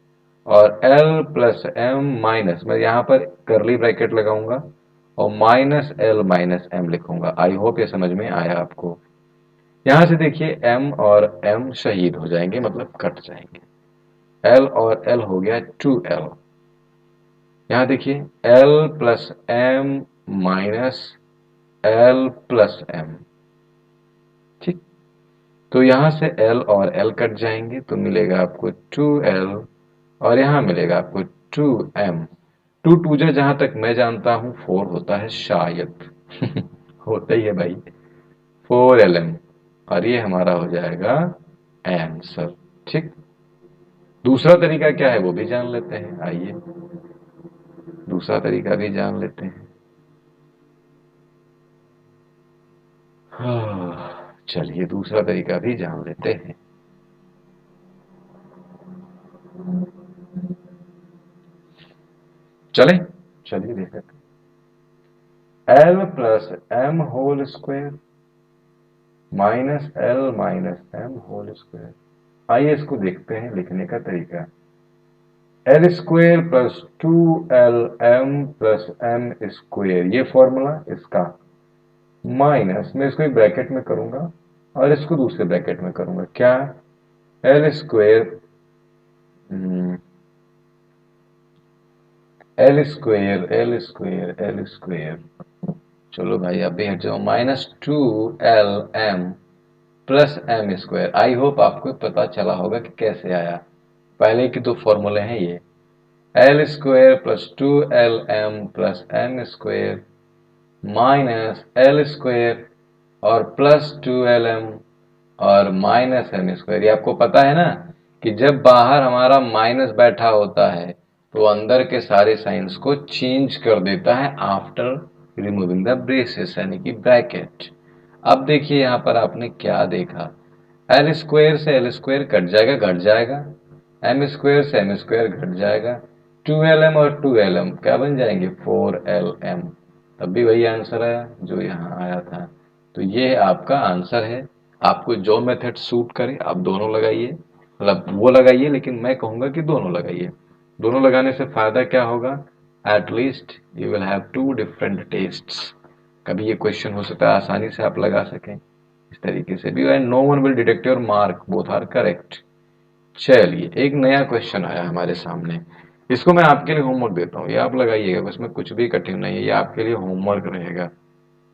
और L plus M माइनस, मैं यहाँ पर करली ब्रैकेट लगाऊंगा और माइनस L माइनस M लिखूंगा। आई होप ये समझ में आया आपको। यहाँ से देखिए M और M शहीद हो जाएंगे, मतलब कट जाएंगे। L और L हो गया 2L। यहाँ देखिए L plus m minus L plus m. ठीक, तो यहाँ से L और L कट जाएंगे तो मिलेगा आपको 2L और यहाँ मिलेगा आपको 2M। 2 2 जहाँ तक मैं जानता हूँ 4 होता है शायद होता ही है भाई, 4LM, और ये हमारा हो जाएगा आंसर। ठीक, दूसरा तरीका क्या है वो भी जान लेते हैं, आइए दूसरा तरीका भी जान लेते हैं। चलिए दूसरा तरीका भी जान लेते हैं। चले, चलिए देखते हैं। L plus m whole square minus l minus m whole square. आइए इसको देखते हैं लिखने का तरीका। L square plus 2LM plus m square, ये फॉर्मूला इसका, माइनस मैं इसको एक ब्रैकेट में करूंगा और इसको दूसरे ब्रैकेट में करूंगा। क्या, l square l square l square l square, चलो भाई अभी हट जाओ, minus 2LM plus m square. I hope आपको पता चला होगा कि कैसे आया। पहले की दो फॉर्मूले हैं ये, l square plus 2LM plus m square minus l square और प्लस 2LM और माइनस एम स्क्वायर। ये आपको पता है ना कि जब बाहर हमारा माइनस बैठा होता है तो अंदर के सारे साइंस को चेंज कर देता है आफ्टर रिमूविंग द ब्रेसेस यानी कि ब्रैकेट। अब देखिए यहां पर आपने क्या देखा, एल स्क्वायर से एल स्क्वायर कट जाएगा, घट जाएगा, एम स्क्वायर से एम स्क्वायर घट जाएगा, 2LM और 2LM क्या बन जाएंगे, 4LM। तब भी वही आंसर आया जो यहाँ आया था। तो ये आपका आंसर है। आपको जो मेथड सूट करे आप दोनों लगाइए, मतलब वो लगाइए, लेकिन मैं कहूंगा कि दोनों लगाइए। दोनों लगाने से फायदा क्या होगा, at least you will have 2 different tests. कभी ये क्वेश्चन हो सकता है आसानी से आप लगा सकें इस तरीके से भी, and no one will detect your mark, both are correct. चलिए एक नया क्वेश्चन आया हमारे सामने, इसको मैं आपके लिए होमवर्क देता हूँ, ये आप लगाइएगा, इसमें कुछ भी कठिन नहीं है, ये आपके लिए होमवर्क रहेगा।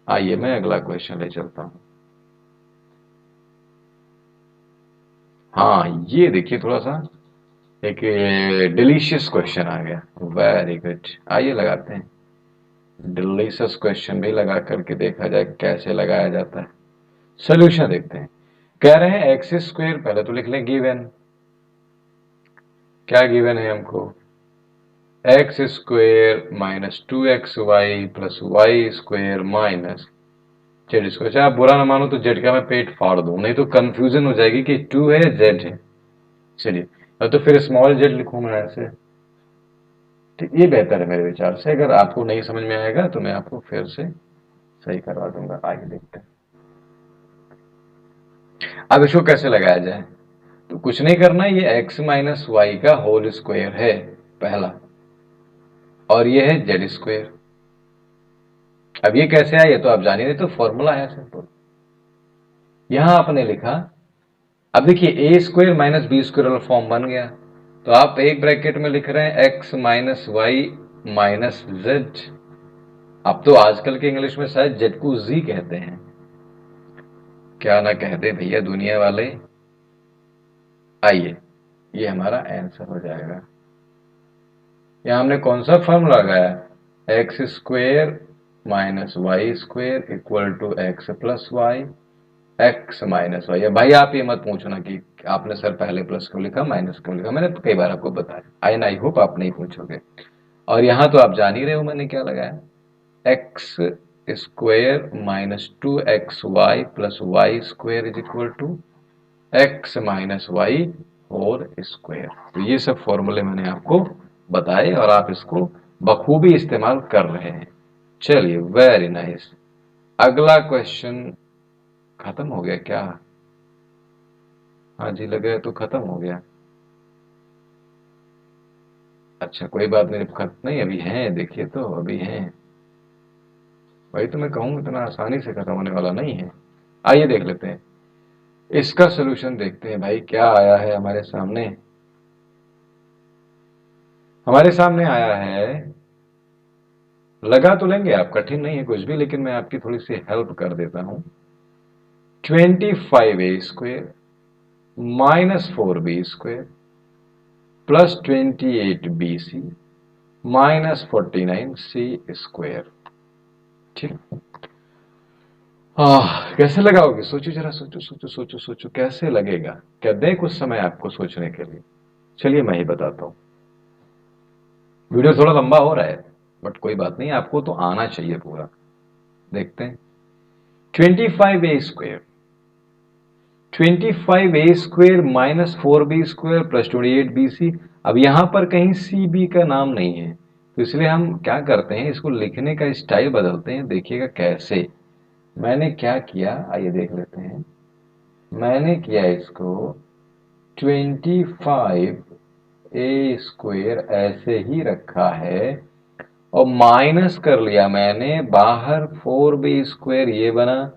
आइए मैं अगला क्वेश्चन ले चलता हूँ। हाँ ये देखिए थोड़ा सा एक डिलीशियस क्वेश्चन आ गया, वेरी गुड। आइए लगाते हैं डिलीशियस क्वेश्चन भी, लगा करके देखा जाए कैसे लगाया जाता है। सोल्यूशन देखते हैं। कह रहे हैं एक्स स्क्वायर, पहले तो लिख लें गिवन, क्या गिवन है हमको, x square minus 2XY plus y square minus z square. अच्छा आप बुरा ना मानो तो जेड का मैं पेट फाड़ दूं, नहीं तो कंफ्यूजन हो जाएगी कि 2 है जेड है। चलिए अब तो फिर स्मॉल जेड लिखूं मैं ऐसे, ठीक ये बेहतर है मेरे विचार से। अगर आपको नहीं समझ में आएगा तो मैं आपको फिर से सही करवा दूंगा। आगे देखते हैं अब इसको कैसे लगाया जाए। तो कुछ नहीं करना, ये x माइनस वाई का होल स्क्वायर है पहला, और ये है जेड स्क्वायर। अब ये कैसे आया ये तो आप जान ही रहे, तो फॉर्मूला है सिंपल। यहां आपने लिखा, अब देखिए ए स्क्वायर माइनस बी स्क्वायर वाला फॉर्म बन गया, तो आप एक ब्रैकेट में लिख रहे हैं x minus y minus z. अब तो आजकल के इंग्लिश में शायद जेड को जी कहते हैं, क्या ना कहते भैया दुनिया वाले। आइए ये हमारा आंसर हो जाएगा। यहां हमने कौन सा फॉर्मूला लगाया, x square minus y square equal to x plus y, x minus y. भाई आप ये मत पूछना कि आपने सर पहले प्लस क्यों लिखा माइनस क्यों लिखा, मैंने कई बार आपको बताया, आई होप आप नहीं पूछोगे। और यहां तो आप जान ही रहे हो मैंने क्या लगाया, x square minus 2xy plus y square is equal to x minus y whole square. तो ये सब फॉर्मूले मैंने आपको बताए और आप इसको बखूबी इस्तेमाल कर रहे हैं। चलिए वेरी नाइस। अगला क्वेश्चन खत्म हो गया क्या? हाँ जी लगे तो खत्म हो गया। अच्छा कोई बात नहीं, खत्म नहीं अभी हैं, देखिए तो अभी हैं। वही तो मैं कहूँ इतना आसानी से खत्म होने वाला नहीं है। आइए देख लेते हैं इसका सोल्यूशन, देखते हैं भाई क्या आया है हमारे सामने। हमारे सामने आया है, लगा तो लेंगे आप, कठिन नहीं है कुछ भी, लेकिन मैं आपकी थोड़ी सी हेल्प कर देता हूं। 25a² minus 4b² plus 28bc minus 49c²। ठीक। कैसे लगाओगे? सोचो जरा, सोचो सोचो सोचो सोचो कैसे लगेगा। क्या दें कुछ समय आपको सोचने के लिए? चलिए मैं ही बताता हूं। वीडियो थोड़ा लंबा हो रहा है बट कोई बात नहीं, आपको तो आना चाहिए पूरा। देखते हैं। 25a² 25a² minus 4b² plus 28bc। अब यहां पर कहीं सी बी का नाम नहीं है, तो इसलिए हम क्या करते हैं, इसको लिखने का स्टाइल बदलते हैं। देखिएगा कैसे। मैंने क्या किया आइए देख लेते हैं। मैंने किया इसको 25a² ऐसे ही रखा है और माइनस कर लिया मैंने बाहर 4b² ये बना,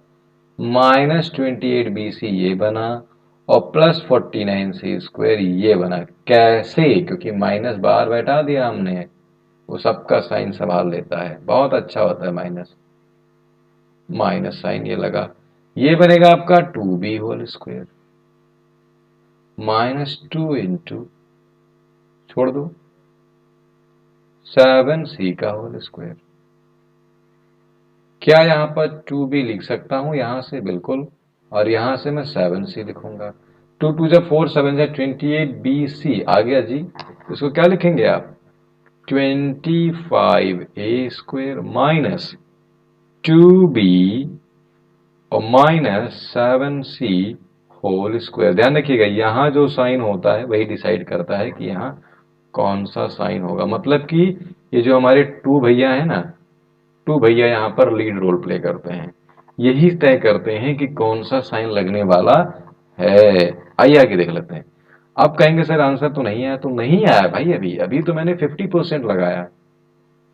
माइनस 28bc ये बना और प्लस 49c² ये बना। कैसे? क्योंकि माइनस बाहर बैठा दिया हमने, वो सबका साइन संभाल लेता है, बहुत अच्छा होता है माइनस। माइनस साइन ये लगा, ये बनेगा आपका 2b² माइनस 2 इंटू, छोड़ दो, 7c का होल स्क्वायर। क्या यहां पर 2b लिख सकता हूं यहां से? बिल्कुल। और यहां से मैं 7c लिखूंगा। 2 2 जा 4 7 जा 28bc आ गया जी। इसको क्या लिखेंगे आप? 25a² माइनस 2b और माइनस 7c होल स्क्वायर। ध्यान रखिएगा यहां जो साइन होता है वही डिसाइड करता है कि यहां कौन सा साइन होगा। मतलब कि ये जो हमारे टू भैया है ना, टू भैया यहाँ पर लीड रोल प्ले करते हैं, यही तय करते हैं कि कौन सा साइन लगने वाला है। आइए आगे देख लेते हैं। आप कहेंगे सर आंसर तो नहीं आया, तो नहीं आया भाई, अभी अभी तो मैंने 50% लगाया,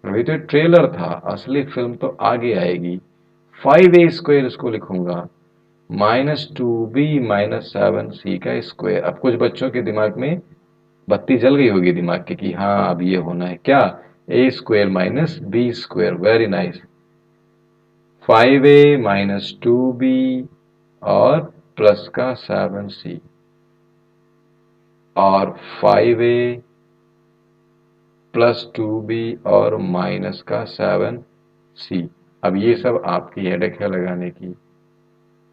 अभी तो ट्रेलर था, असली फिल्म तो आगे आएगी। 5a² इसको लिखूंगा माइनस 2b माइनस 7c का स्क्वायर। अब कुछ बच्चों के दिमाग में बत्ती जल गई होगी दिमाग की कि हाँ अब ये होना है क्या, a² minus b²। Very nice. 5a minus 2b और प्लस का 7c और 5a प्लस 2b और माइनस का 7c। अब ये सब आपकी हेडेक है लगाने की,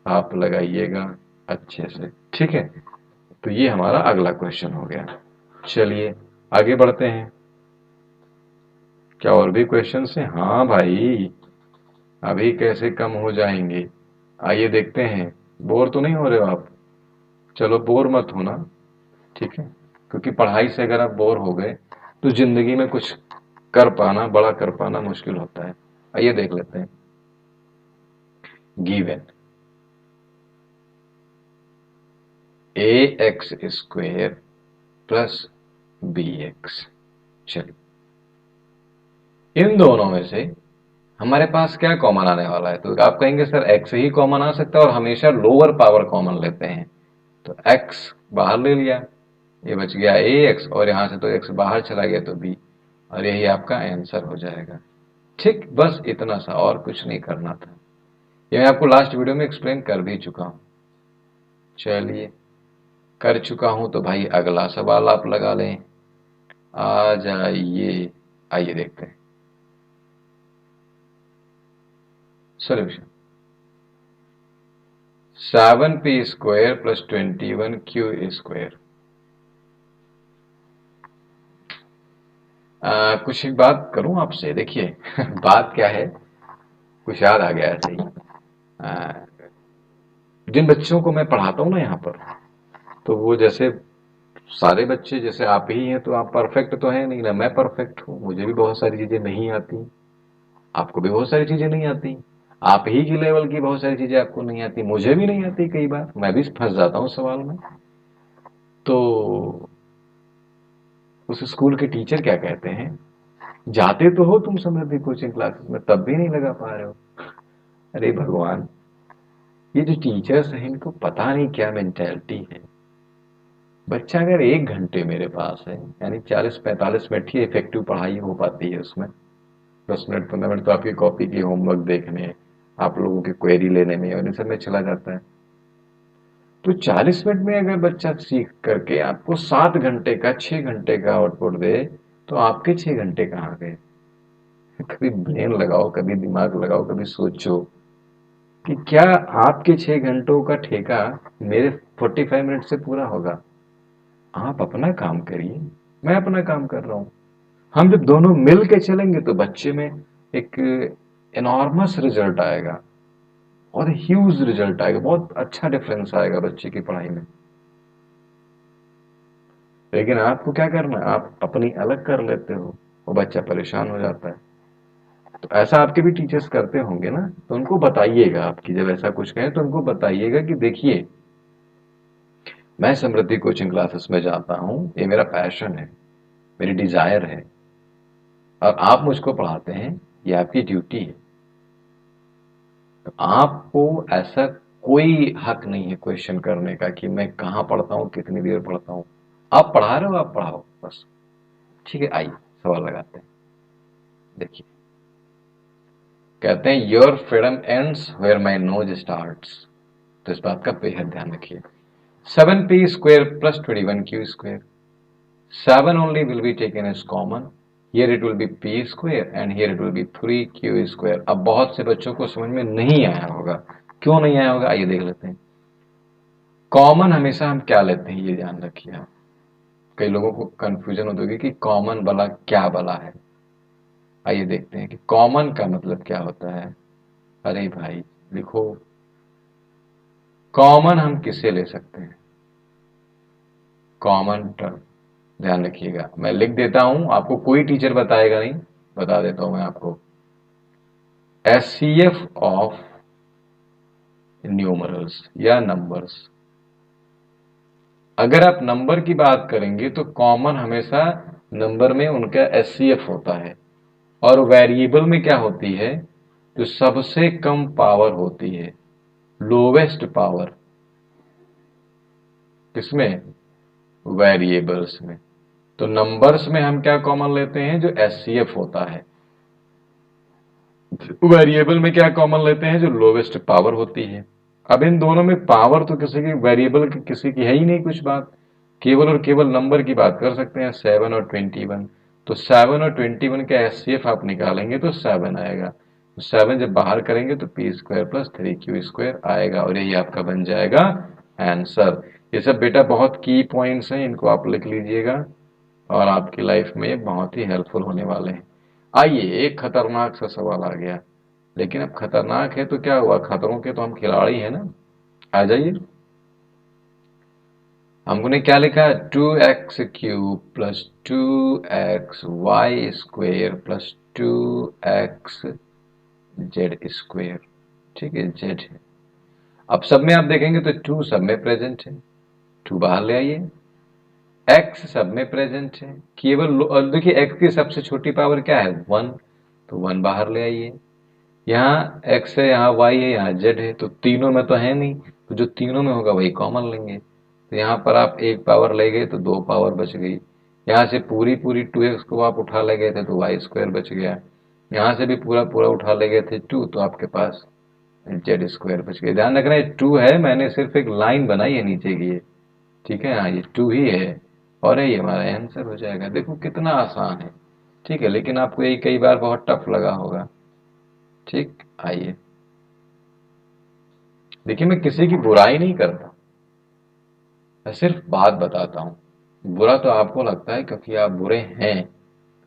आप लगाइएगा अच्छे से, ठीक है। तो ये हमारा अगला क्वेश्चन हो गया। चलिए आगे बढ़ते हैं। क्या और भी क्वेश्चन हैं? हाँ भाई, अभी कैसे कम हो जाएंगे, आइए देखते हैं। बोर तो नहीं हो रहे हो आप? चलो बोर मत होना, ठीक है, क्योंकि पढ़ाई से अगर आप बोर हो गए तो जिंदगी में कुछ कर पाना, बड़ा कर पाना मुश्किल होता है। आइए देख लेते हैं। Given ax² plus bx। चलिए इन दोनों में से हमारे पास क्या कॉमन आने वाला है? तो आप कहेंगे सर x ही कॉमन आ सकता है और हमेशा लोअर पावर कॉमन लेते हैं। तो x बाहर ले लिया, ये बच गया ax और यहां से तो x बाहर चला गया तो b, और यही आपका आंसर हो जाएगा। ठीक, बस इतना सा, और कुछ नहीं करना था। ये मैं आपको लास्ट वीडियो में एक्सप्लेन कर भी चुका हूं। चलिए कर चुका हूं तो भाई अगला सवाल आप लगा लें। आ जाइए, आइए देखते हैं। Solution 7p² + 21q²। कुछ एक बात करूं आपसे, देखिए बात क्या है, कुछ याद आ गया ऐसे ही। आ, जिन बच्चों को मैं पढ़ाता हूं ना यहाँ पर, तो वो जैसे सारे बच्चे जैसे आप ही हैं, तो आप परफेक्ट तो हैं नहीं ना, मैं परफेक्ट हूँ, मुझे भी बहुत सारी चीजें नहीं आती, आपको भी बहुत सारी चीजें नहीं आती, आप ही की लेवल की बहुत सारी चीजें आपको नहीं आती, मुझे भी नहीं आती, कई बार मैं भी फंस जाता हूँ सवाल में। तो उस स्कूल के टीचर क्या कहते हैं, जाते तो हो तुम समृद्धि कोचिंग क्लासेस में, तब भी नहीं लगा पा रहे हो। अरे भगवान, ये जो टीचर्स हैं इनको पता नहीं क्या मेंटेलिटी है। बच्चा अगर 1 घंटे मेरे पास है, यानी 40-45 मिनट की इफेक्टिव पढ़ाई हो पाती है उसमें, 10 मिनट 15 मिनट तो आपकी कॉपी की होमवर्क देखने, आप लोगों की क्वेरी लेने में और इन सब में चला जाता है। तो 40 मिनट में अगर बच्चा सीख करके आपको 7 घंटे का 6 घंटे का आउटपुट दे, तो आपके 6 घंटे कहाँ गए? कभी ब्रेन लगाओ, कभी दिमाग लगाओ, कभी सोचो कि क्या आपके 6 घंटों का ठेका मेरे 45 मिनट से पूरा होगा। आप अपना काम करिए, मैं अपना काम कर रहा हूँ, हम जब दोनों मिल के चलेंगे तो बच्चे में एक एनॉर्मस रिजल्ट आएगा, और ह्यूज रिजल्ट आएगा, बहुत अच्छा डिफरेंस आएगा बच्चे की पढ़ाई में। लेकिन आपको क्या करना है, आप अपनी अलग कर लेते हो, वो बच्चा परेशान हो जाता है। तो ऐसा आपके भी टीचर्स करते होंगे ना, तो उनको बताइएगा, आपकी जब ऐसा कुछ कहें तो उनको बताइएगा कि देखिए, मैं समृद्धि कोचिंग क्लासेस में जाता हूँ, ये मेरा पैशन है, मेरी डिजायर है, और आप मुझको पढ़ाते हैं, ये आपकी ड्यूटी है। तो आपको ऐसा कोई हक नहीं है क्वेश्चन करने का कि मैं कहाँ पढ़ता हूँ, कितनी देर पढ़ता हूँ। आप पढ़ा रहे हो, आप पढ़ाओ बस। ठीक है, आइए सवाल लगाते हैं। देखिए, कहते हैं your freedom ends where my nose starts. तो इस बात का बेहद ध्यान रखिए। 7p² + 21q²। 7 only will be taken as common. Here it will be p² and here it will be 3q²। अब बहुत से बच्चों को समझ में नहीं आया होगा, क्यों नहीं आया होगा, आइए देख लेते हैं। कॉमन हमेशा हम क्या लेते हैं, ये ध्यान रखिए आप। कई लोगों को कंफ्यूजन होती होगी कि कॉमन वाला क्या वाला है। आइए देखते हैं कि कॉमन का मतलब क्या होता है। अरे भाई लिखो, कॉमन हम किसे ले सकते हैं, कॉमन टर्म। ध्यान रखिएगा, मैं लिख देता हूं, आपको कोई टीचर बताएगा नहीं, बता देता हूं मैं आपको। एचसीएफ ऑफ न्यूमरल्स या नंबर्स। अगर आप नंबर की बात करेंगे तो कॉमन हमेशा नंबर में उनका एचसीएफ होता है, और वेरिएबल में क्या होती है, जो सबसे कम पावर होती है, लोवेस्ट पावर। किसमें? वेरिएबल्स में। तो नंबर्स में हम क्या कॉमन लेते हैं, जो एचसीएफ होता है। वेरिएबल में क्या कॉमन लेते हैं, जो लोवेस्ट पावर होती है। अब इन दोनों में पावर तो किसी की, वेरिएबल की किसी की है ही नहीं कुछ बात, केवल और केवल नंबर की बात कर सकते हैं, 7 और 21। तो 7 और 21 का एचसीएफ आप निकालेंगे तो 7 आएगा। तो 7 जब बाहर करेंगे तो p² + 3q² आएगा, और यही आपका बन जाएगा आंसर। ये सब बेटा बहुत की पॉइंट्स हैं, इनको आप लिख लीजिएगा, और आपकी लाइफ में बहुत ही हेल्पफुल होने वाले हैं। आइए, एक खतरनाक सा सवाल आ गया, लेकिन अब खतरनाक है तो क्या हुआ, खतरों के तो हम खिलाड़ी हैं ना। आ जाइए, हमने क्या लिखा है, 2x³ + 2xy² + 2xz²। ठीक है, जेड है। अब सब में आप देखेंगे तो 2 सब में प्रेजेंट है, 2 बाहर ले आइए। x सब में प्रेजेंट है, केवल और देखिए x की सबसे छोटी पावर क्या है, 1, तो 1 बाहर ले आइए। यहाँ x है, यहाँ y है, यहाँ z है, तो तीनों में तो है नहीं, तो जो तीनों में होगा वही कॉमन लेंगे। तो यहाँ पर आप 1 पावर ले गए तो 2 पावर बच गई। यहाँ से पूरी पूरी 2x को आप उठा ले गए थे तो y² बच गया। यहाँ से भी पूरा पूरा उठा ले गए थे 2, तो आपके पास z² बच गया। ध्यान रखना, 2 है, मैंने सिर्फ एक लाइन बनाई है नीचे की, ठीक है, हाँ ये 2 ही है, और ये हमारा आंसर हो जाएगा। देखो कितना आसान है। ठीक है, लेकिन आपको यही कई बार बहुत टफ लगा होगा। ठीक, आइए देखिए मैं किसी की बुराई नहीं करता, मैं सिर्फ बात बताता हूँ। बुरा तो आपको लगता है क्योंकि आप बुरे हैं।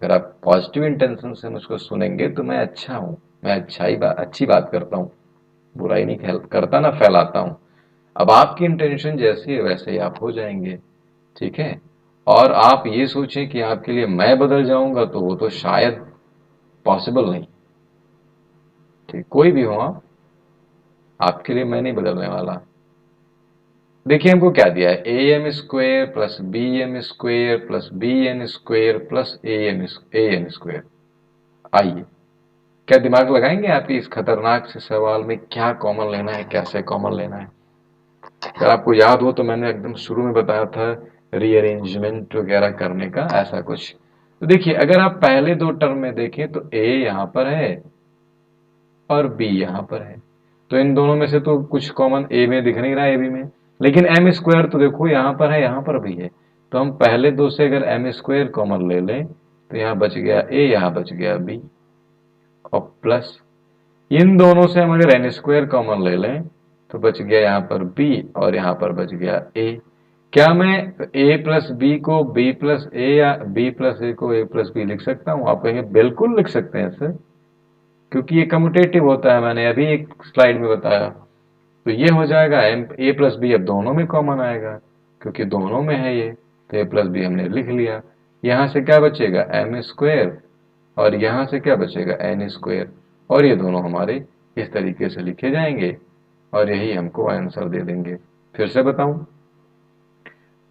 अगर आप पॉजिटिव इंटेंशन से मुझको सुनेंगे तो मैं अच्छा हूँ, मैं अच्छी बात करता हूँ, बुराई नहीं करता ना फैलाता हूँ। अब आपकी इंटेंशन जैसी है वैसे ही आप हो जाएंगे, ठीक है। और आप ये सोचें कि आपके लिए मैं बदल जाऊंगा तो वो तो शायद पॉसिबल नहीं। ठीक, कोई भी हो आप, आपके लिए मैं नहीं बदलने वाला। देखिए हमको क्या दिया है, a m square plus b m square plus b n square plus a n square. आइए, क्या दिमाग लगाएंगे आपके इस खतरनाक से सवाल में क्या कॉमन लेना है, कैसे कॉमन लेना है। अगर आपको याद हो तो मैंने एकदम शुरू में बताया था रीअरेंजमेंट वगैरह करने का, ऐसा कुछ। तो देखिए अगर आप पहले दो टर्म में देखें तो ए यहां पर है और बी यहां पर है, तो इन दोनों में से तो कुछ कॉमन ए में दिख नहीं रहा है, ए बी में। लेकिन एम स्क्वायर तो देखो यहां पर है, यहां पर भी है। तो हम पहले दो से अगर एम स्क्वायर कॉमन ले लें तो यहां बच गया ए, यहां बच गया बी, और प्लस इन दोनों से हम अगर एन स्क्वायर कॉमन ले लें तो बच गया यहां पर बी और यहां पर बच गया ए। क्या मैं ए प्लस बी को बी प्लस ए या बी प्लस ए को ए प्लस बी लिख सकता हूं? आप कहेंगे बिल्कुल लिख सकते हैं सर, क्योंकि ये कम्यूटेटिव होता है, मैंने अभी एक स्लाइड में बताया। तो ये हो जाएगा एम ए प्लस बी, अब दोनों में कॉमन आएगा क्योंकि दोनों में है ये, तो ए प्लस बी हमने लिख लिया। यहां से क्या बचेगा, एम स्क्वेयर, और यहां से क्या बचेगा, एन स्क्वेयर। और ये दोनों हमारे इस तरीके से लिखे जाएंगे और यही हमको आंसर दे देंगे। फिर से बताऊं,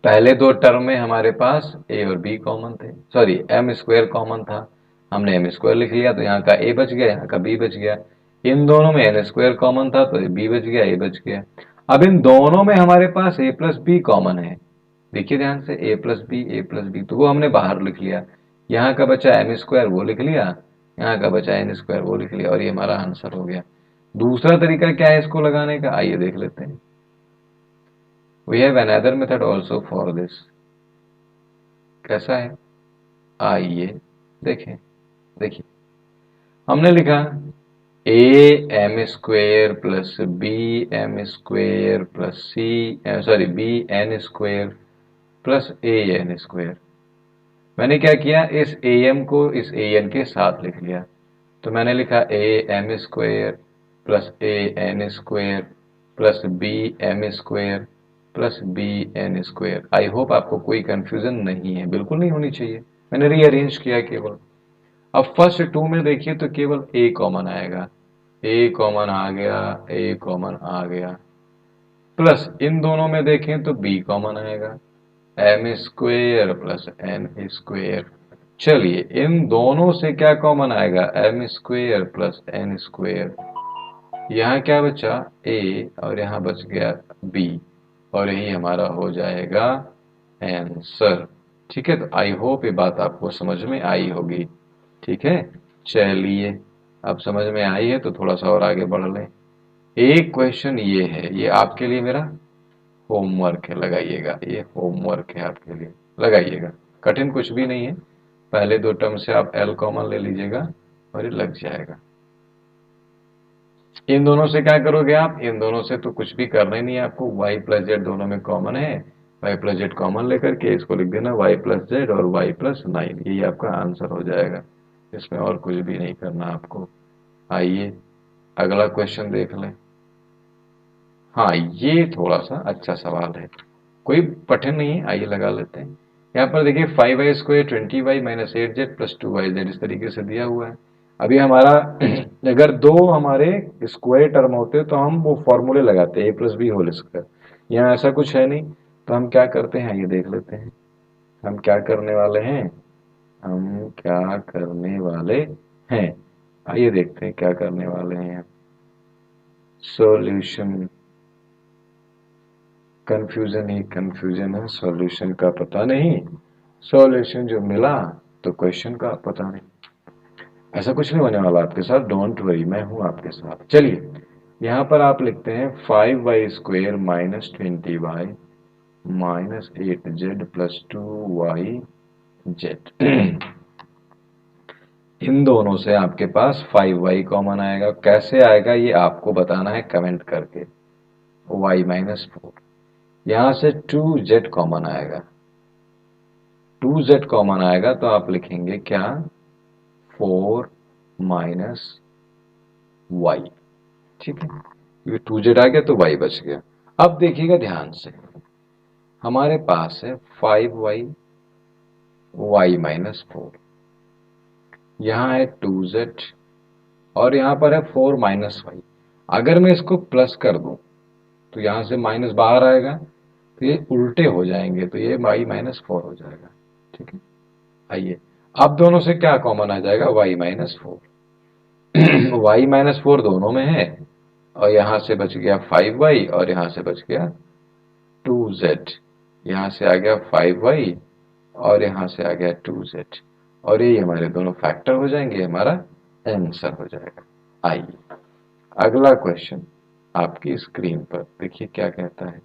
पहले दो टर्म में हमारे पास ए और बी कॉमन थे, सॉरी एम स्क्वायर कॉमन था, हमने एम स्क्वायर लिख लिया तो यहाँ का ए बच गया, यहाँ का बी बच गया। इन दोनों में एन स्क्वायर कॉमन था तो बी बच गया, ए बच गया। अब इन दोनों में हमारे पास ए प्लस बी कॉमन है, देखिए ध्यान से, ए प्लस बी, ए प्लस बी, तो वो हमने बाहर लिख लिया। यहाँ का बचा एम स्क्वायर, वो लिख लिया, यहाँ का बचा एन स्क्वायर, वो लिख लिया, और ये हमारा आंसर हो गया। दूसरा तरीका क्या है इसको लगाने का, आइए देख लेते हैं। We have another method also for this. कैसा है, आइए देखें। देखिए हमने लिखा a m square plus b m square plus c, sorry b n square plus a n square. मैंने क्या किया, इस ए एम को इस ए एन के साथ लिख लिया। तो मैंने लिखा a m square plus a n square plus b m square plus b n square. I hope आपको कोई कंफ्यूजन नहीं है, बिल्कुल नहीं होनी चाहिए, मैंने रीअरेंज किया केवल। अब फर्स्ट टू में देखिए तो केवल ए कॉमन आएगा, ए कॉमन आ गया, ए कॉमन आ गया, प्लस इन दोनों में देखें तो बी कॉमन आएगा, m square plus n square. चलिए इन दोनों से क्या कॉमन आएगा, m square plus n square. यहाँ क्या बचा, ए, और यहाँ बच गया बी, और यही हमारा हो जाएगा आंसर। ठीक है, तो आई होप ये बात आपको समझ में आई होगी। ठीक है, चलिए अब समझ में आई है तो थोड़ा सा और आगे बढ़ लें। एक क्वेश्चन ये है, ये आपके लिए मेरा होमवर्क है, लगाइएगा, ये होमवर्क है आपके लिए, लगाइएगा। कठिन कुछ भी नहीं है, पहले दो टर्म से आप एल कॉमन ले लीजिएगा और ये लग जाएगा। इन दोनों से क्या करोगे आप, इन दोनों से तो कुछ भी करना ही नहीं है आपको, y प्लस जेड दोनों में कॉमन है, y प्लस जेड कॉमन लेकर के इसको लिख देना y प्लस जेड और y प्लस 9, यही आपका आंसर हो जाएगा। इसमें और कुछ भी नहीं करना आपको। आइए अगला क्वेश्चन देख लें। हाँ ये थोड़ा सा अच्छा सवाल है, कोई कठिन नहीं है, आइए लगा लेते हैं। यहाँ पर देखिए 5y square 20y minus 8z plus 2yz इस तरीके से दिया हुआ है। अभी हमारा अगर दो हमारे स्क्वायर टर्म होते तो हम वो फॉर्मूले लगाते ए प्लस बी होल स्क्वायर। यहाँ ऐसा कुछ है नहीं, तो हम क्या करते हैं ये देख लेते हैं। हम क्या करने वाले हैं, हम क्या करने वाले हैं, आइए देखते हैं क्या करने वाले हैं। सॉल्यूशन, कंफ्यूजन ही कंफ्यूजन है, सॉल्यूशन का पता नहीं, सॉल्यूशन जो मिला तो क्वेश्चन का पता नहीं। ऐसा कुछ नहीं होने वाला आपके साथ, डोंट वरी, मैं हूं आपके साथ। चलिए यहां पर आप लिखते हैं 5y square minus 20y minus 8z plus 2yz। इन दोनों से आपके पास 5y कॉमन आएगा, कैसे आएगा ये आपको बताना है कमेंट करके। y minus 4। यहां से 2z कॉमन आएगा, 2z कॉमन आएगा तो आप लिखेंगे क्या, 4 माइनस y। ठीक है, क्योंकि 2z आ गया तो y बच गया। अब देखिएगा ध्यान से, हमारे पास है 5y y माइनस 4, यहाँ है 2z और यहाँ पर है 4 माइनस वाई। अगर मैं इसको प्लस कर दूं तो यहाँ से माइनस बाहर आएगा तो ये उल्टे हो जाएंगे, तो ये y माइनस 4 हो जाएगा। ठीक है, आइए अब दोनों से क्या कॉमन आ जाएगा, y माइनस 4। y माइनस 4 दोनों में है और यहाँ से बच गया 5y और यहाँ से बच गया 2z। यहाँ से आ गया 5y और यहाँ से आ गया 2z और ये हमारे दोनों फैक्टर हो जाएंगे, हमारा आंसर हो जाएगा। आइए अगला क्वेश्चन आपकी स्क्रीन पर देखिए क्या कहता है।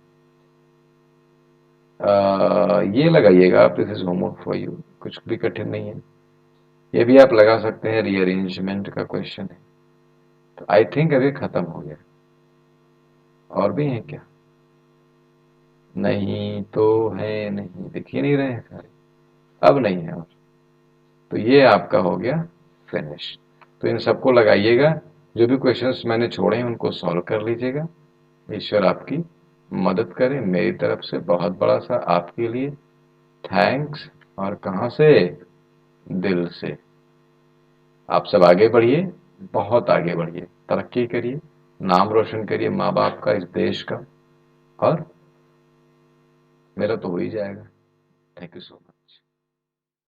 ये लगाइएगा आप, this is homework for you, कुछ भी कठिन नहीं है, ये भी आप लगा सकते हैं, रीअरेंजमेंट का क्वेश्चन है। तो आई थिंक अभी खत्म हो गया, और भी है क्या, नहीं तो है, नहीं दिख ही नहीं रहे हैं सारे, अब नहीं है और, तो ये आपका हो गया फिनिश। तो इन सबको लगाइएगा, जो भी क्वेश्चंस मैंने छोड़े हैं उनको सॉल्व कर लीजिएगा। ईश्वर आपकी मदद करे। मेरी तरफ से बहुत बड़ा सा आपके लिए थैंक्स, और कहाँ से, दिल से। आप सब आगे बढ़िए, बहुत आगे बढ़िए, तरक्की करिए, नाम रोशन करिए माँ बाप का, इस देश का, और मेरा तो हो ही जाएगा। Thank you so much.